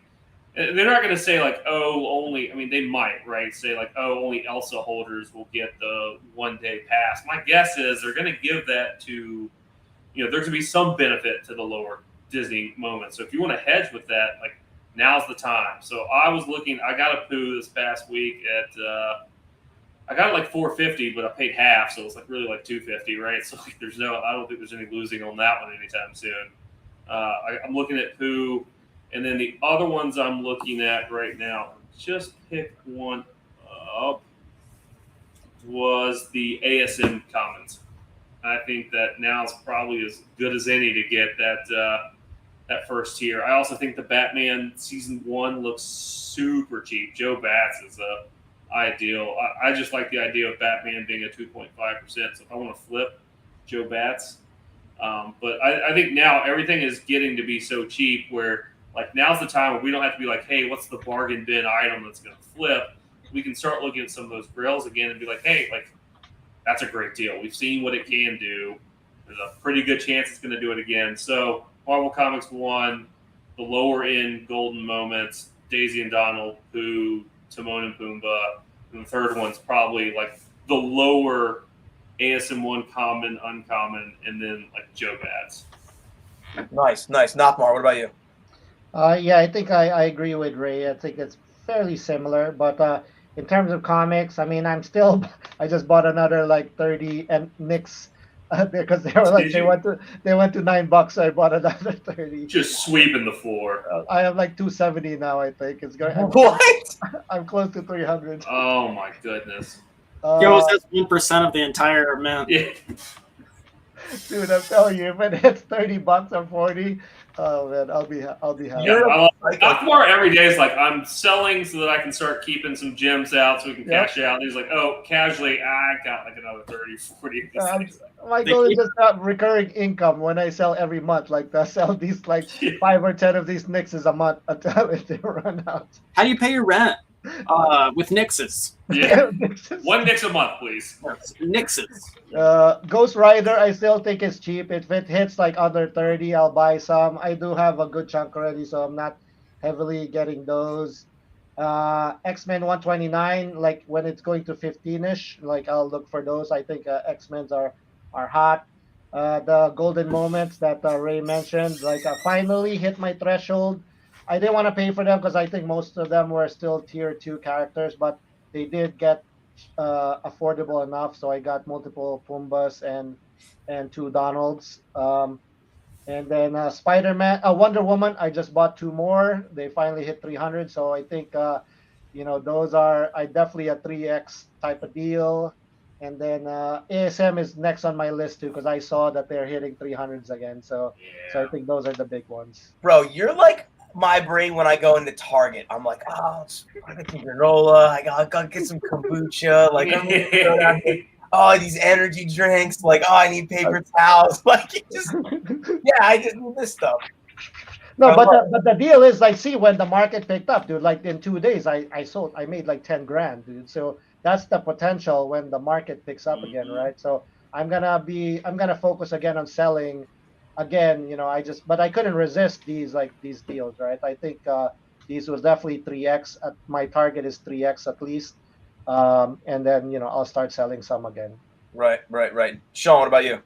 they're not going to say like, oh, only, they might, right? Say like, oh, only Elsa holders will get the 1 day pass. My guess is they're going to give that to, there's going to be some benefit to the lower Disney moments. So if you want to hedge with that, like, now's the time. So I got a poo this past week at I got it like $450, but I paid half, so it's like really like $250, right? So like, I don't think there's any losing on that one anytime soon. I'm looking at Pooh, and then the other ones I'm looking at right now, just pick one up, was the ASM Commons. I think that now is probably as good as any to get that first tier. I also think the Batman Season 1 looks super cheap. Joe Bats is ideal. I just like the idea of Batman being a 2.5%. So if I want to flip Joe Bats, but I think now everything is getting to be so cheap where like now's the time where we don't have to be like, hey, what's the bargain bin item that's going to flip? We can start looking at some of those grails again and be like, hey, like that's a great deal. We've seen what it can do. There's a pretty good chance it's going to do it again. So Marvel Comics 1, the lower end golden moments, Daisy and Donald, Pooh, Timon and Pumbaa, and the third one's probably like the lower ASM1 common, uncommon, and then like Joe Bats. Nice. Nothmar, what about you? Yeah, I think I agree with Ray. I think it's fairly similar, but in terms of comics, I mean, I just bought another like 30 and Knicks because they were like they went to $9, so I bought another 30. Just sweeping the floor. I have like 270 now. I think it's going. What? I'm close to 300. Oh my goodness. Yo, that's 1% of the entire amount. Yeah. Dude, I'm telling you, if it hits $30 or 40, oh man, I'll be happy. Yeah, Nothmar every day is like, I'm selling so that I can start keeping some gems out so we can cash out. And he's like, oh, casually, I got like another 30, 40. My goal is just have recurring income when I sell every month. Like I sell these like 5 or 10 of these Nixes a month until they run out. How do you pay your rent? With Nixes. Yeah. One Nix a month, please. Nixes. Ghost Rider, I still think is cheap. If it hits like under 30, I'll buy some. I do have a good chunk already, so I'm not heavily getting those. X-Men 129, like when it's going to 15-ish, like I'll look for those. I think X-Men's are hot. The golden moments that Ray mentioned, like I finally hit my threshold. I didn't want to pay for them because I think most of them were still tier 2 characters, but they did get affordable enough. So I got multiple Pumbas and 2 Donalds. And then Spider-Man, Wonder Woman, I just bought 2 more. They finally hit 300. So I think, those are definitely a 3X type of deal. And then ASM is next on my list too because I saw that they're hitting 300s again. So I think those are the big ones. Bro, you're like my brain when I go into Target. I'm like, I got some granola. I gotta get some kombucha. Like, I'm gonna go down here. Oh, these energy drinks. Like, I need paper towels. Like, I just need this stuff. No, but the deal is like, see, when the market picked up, dude, like in 2 days, I made like 10 grand, dude. So that's the potential when the market picks up again, right? So I'm gonna focus again on selling. Again, but I couldn't resist these deals, right? I think these was definitely 3X. My target is 3X at least. And then, I'll start selling some again. Right. Sean, what about you?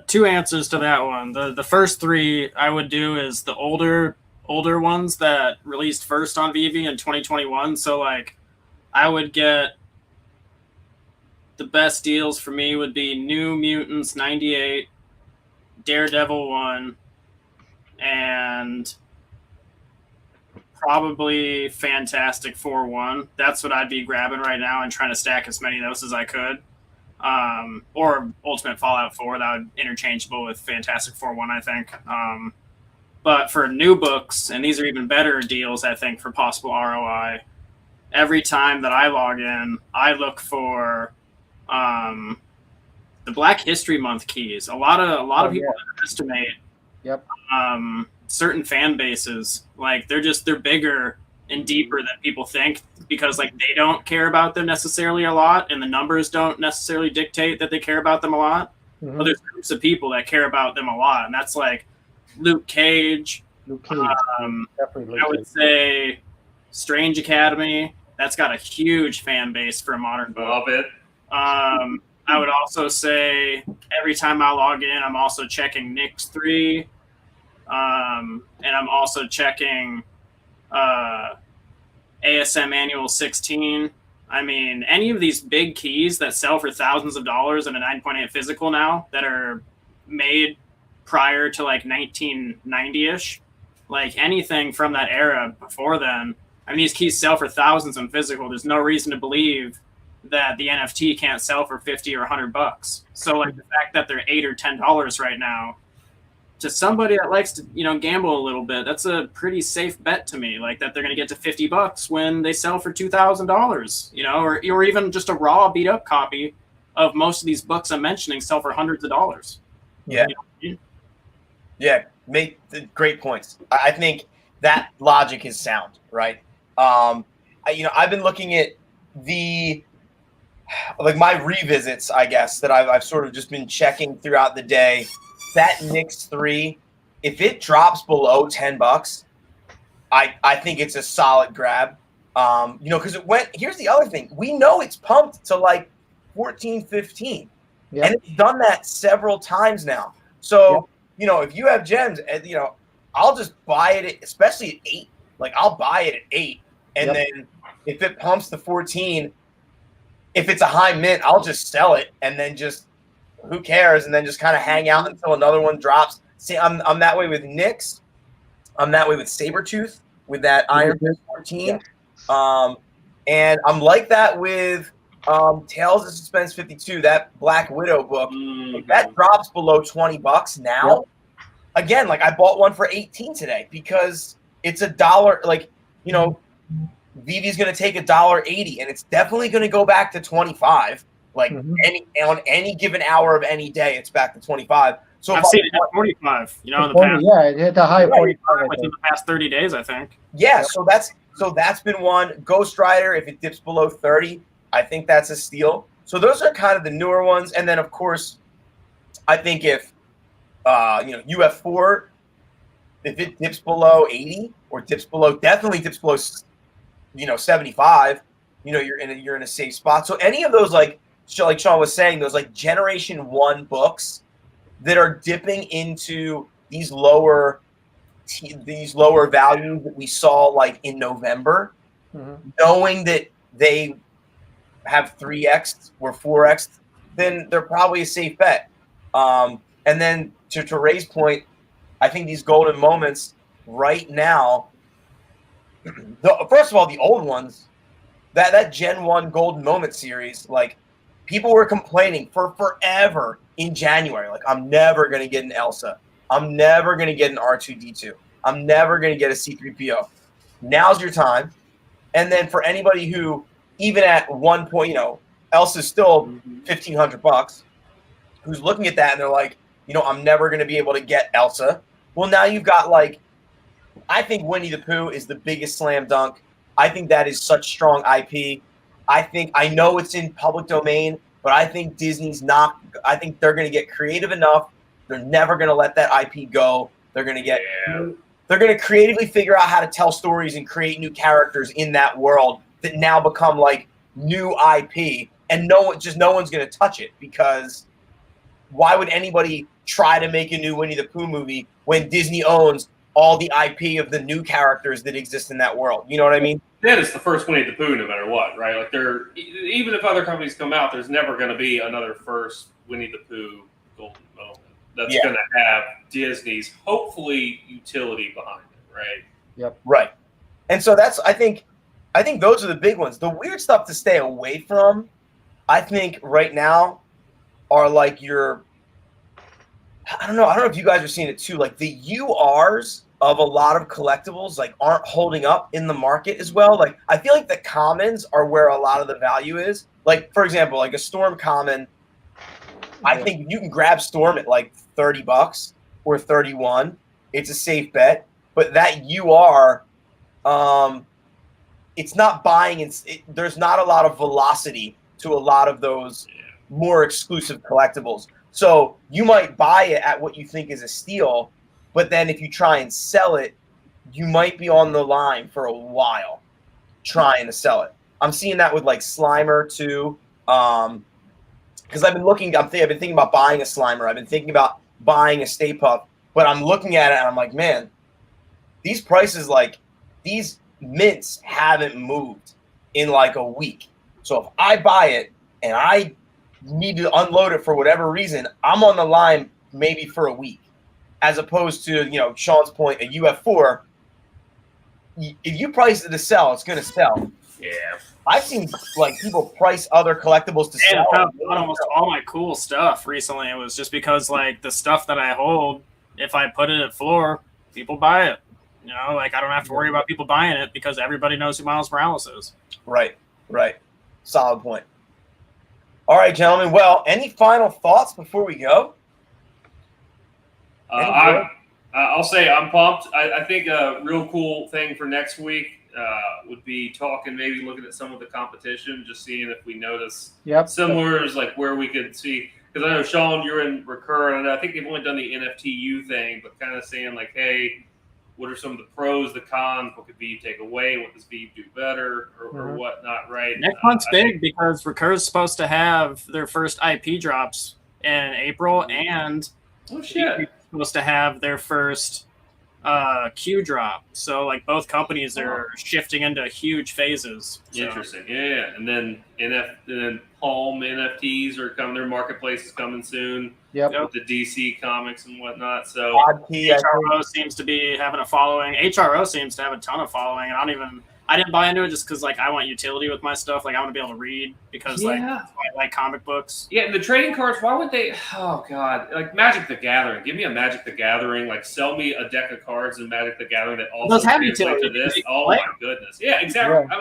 2 answers to that one. The first 3 I would do is the older ones that released first on Veve in 2021. So like I would get the best deals for me would be New Mutants 98, Daredevil 1, and probably Fantastic Four 1. That's what I'd be grabbing right now and trying to stack as many of those as I could. Or Ultimate Fallout 4, that would interchangeable with Fantastic Four 1, I think. But for new books, and these are even better deals, I think, for possible ROI, every time that I log in, I look for the Black History Month keys. A lot of people underestimate certain fan bases. Like they're bigger and deeper than people think because like they don't care about them necessarily a lot, and the numbers don't necessarily dictate that they care about them a lot. Mm-hmm. But there's groups of people that care about them a lot, and that's like Luke Cage. Definitely. I would say Strange Academy. That's got a huge fan base for a modern book. Love it. I would also say every time I log in, I'm also checking Nyx 3. And I'm also checking ASM Annual 16. I mean, any of these big keys that sell for thousands of dollars in a 9.8 physical now that are made prior to like 1990-ish, like anything from that era before then, I mean, these keys sell for thousands in physical. There's no reason to believe that the NFT can't sell for 50 or $100. So like the fact that they're $8 or $10 right now, to somebody that likes to, gamble a little bit, that's a pretty safe bet to me. Like that they're going to get to $50 when they sell for $2,000, or even just a raw beat up copy of most of these books I'm mentioning sell for hundreds of dollars. Yeah. Yeah. Make great points. I think that logic is sound, right? I've been looking at my revisits, I guess, that I've sort of just been checking throughout the day. That Knicks 3, if it drops below $10, I think it's a solid grab. Because it went. Here's the other thing: we know it's pumped to like 14, 15, and it's done that several times now. So if you have gems, I'll just buy it, especially at 8. Like I'll buy it at 8, and then if it pumps to 14, if it's a high mint, I'll just sell it, and then just. Who cares? And then just kind of hang out until another one drops. See, I'm that way with Knicks. I'm that way with Sabretooth, with that Iron Fist 14. And I'm like that with Tales of Suspense 52, that Black Widow book. If that drops below $20 now, again, like I bought one for 18 today because it's $1. Like, Vivi's going to take $1.80, and it's definitely going to go back to 25. Like on any given hour of any day, it's back to 25. So I've seen it at 45. In the 40, past. Yeah, it hit a high 45 within the past 30 days, I think. Yeah, so that's been one. Ghost Rider, if it dips below 30, I think that's a steal. So those are kind of the newer ones, and then of course, I think if UF4, if it dips below 80 or definitely dips below 75, you're in a safe spot. So any of those like Sean was saying, those like Generation 1 books that are dipping into these lower values that we saw like in November, knowing that they have 3x or 4x, then they're probably a safe bet. And then to Ray's point, I think these golden moments right now, first of all, the old ones, that Gen 1 golden moment series, like people were complaining for forever in January. Like, I'm never going to get an Elsa. I'm never going to get an R2-D2. I'm never going to get a C-3PO. Now's your time. And then for anybody who, even at one point, Elsa's still $1,500, who's looking at that and they're like, I'm never going to be able to get Elsa. Well, now you've got I think Winnie the Pooh is the biggest slam dunk. I think that is such strong IP. I know it's in public domain, but I think Disney's not. I think they're going to get creative enough. They're never going to let that IP go. They're going to get. They're going to creatively figure out how to tell stories and create new characters in that world that now become like new IP, and no one's going to touch it, because why would anybody try to make a new Winnie the Pooh movie when Disney owns all the IP of the new characters that exist in that world? You know what I mean? That is the first Winnie the Pooh, no matter what, right? Like, even if other companies come out, there's never going to be another first Winnie the Pooh golden moment that's going to have Disney's, hopefully, utility behind it, right? Yep. Right. And so I think those are the big ones. The weird stuff to stay away from, I think right now, are like I don't know if you guys are seeing it too, like the URs of a lot of collectibles like aren't holding up in the market as well. Like I feel like the commons are where a lot of the value is. Like, for example, like a Storm common, I think you can grab Storm at like $30 or 31. It's a safe bet. But that UR, it's not buying. There's not a lot of velocity to a lot of those more exclusive collectibles. So you might buy it at what you think is a steal, but then if you try and sell it, you might be on the line for a while trying to sell it. I'm seeing that with like Slimer too, because I've been thinking about buying a Slimer. I've been thinking about buying a Stay Puft, but I'm looking at it and I'm like, man, these prices, like these mints haven't moved in like a week. So if I buy it and I need to unload it for whatever reason, I'm on the line maybe for a week, as opposed to, you know, Sean's point, a UF4. If you price it to sell, it's going to sell. Yeah. I've seen like people price other collectibles to And sell. I bought almost all my cool stuff recently. It was just because like the stuff that I hold, if I put it at floor, people buy it. You know, like I don't have to worry about people buying it because everybody knows who Miles Morales is. Right. Solid point. All right, gentlemen. Well, any final thoughts before we go? I'll say I'm pumped. I think a real cool thing for next week would be talking, maybe looking at some of the competition, just seeing if we notice similars, like where we could see. Because I know, Sean, you're in Recur, and I think they've only done the NFTU thing, but kind of saying like, hey, what are some of the pros, the cons? What could Veve take away? What does Veve do better or whatnot, right? Next month's big because Recur's supposed to have their first IP drops in April, and supposed to have their first Q drop. So like both companies are shifting into huge phases. So. Interesting. Yeah. And then Palm NFTs are coming, their marketplace is coming soon. With the DC comics and whatnot. So HRO seems to be having a following. HRO seems to have a ton of following. I didn't buy into it just because like I want utility with my stuff. Like I want to be able to read because like I like comic books. Yeah, and the trading cards, why would they? Oh God, like Magic the Gathering. Give me a Magic the Gathering. Like sell me a deck of cards in Magic the Gathering that also translate to this. Oh my goodness. Yeah, exactly.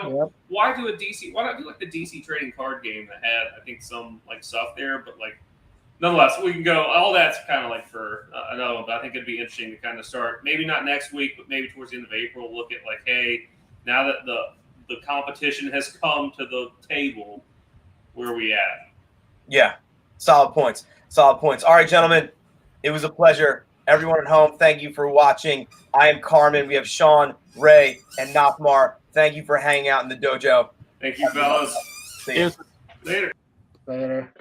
Why do a DC? Why not do like the DC trading card game that had I think some like stuff there, but like. Nonetheless, we can go. All that's kind of like for another one, but I think it'd be interesting to kind of start. Maybe not next week, but maybe towards the end of April. Look at like, hey, now that the competition has come to the table, where are we at? Yeah, solid points. All right, gentlemen, it was a pleasure. Everyone at home, thank you for watching. I am Carmen. We have Sean, Ray, and Nafmar. Thank you for hanging out in the dojo. Thank you, fellas. See you. Later.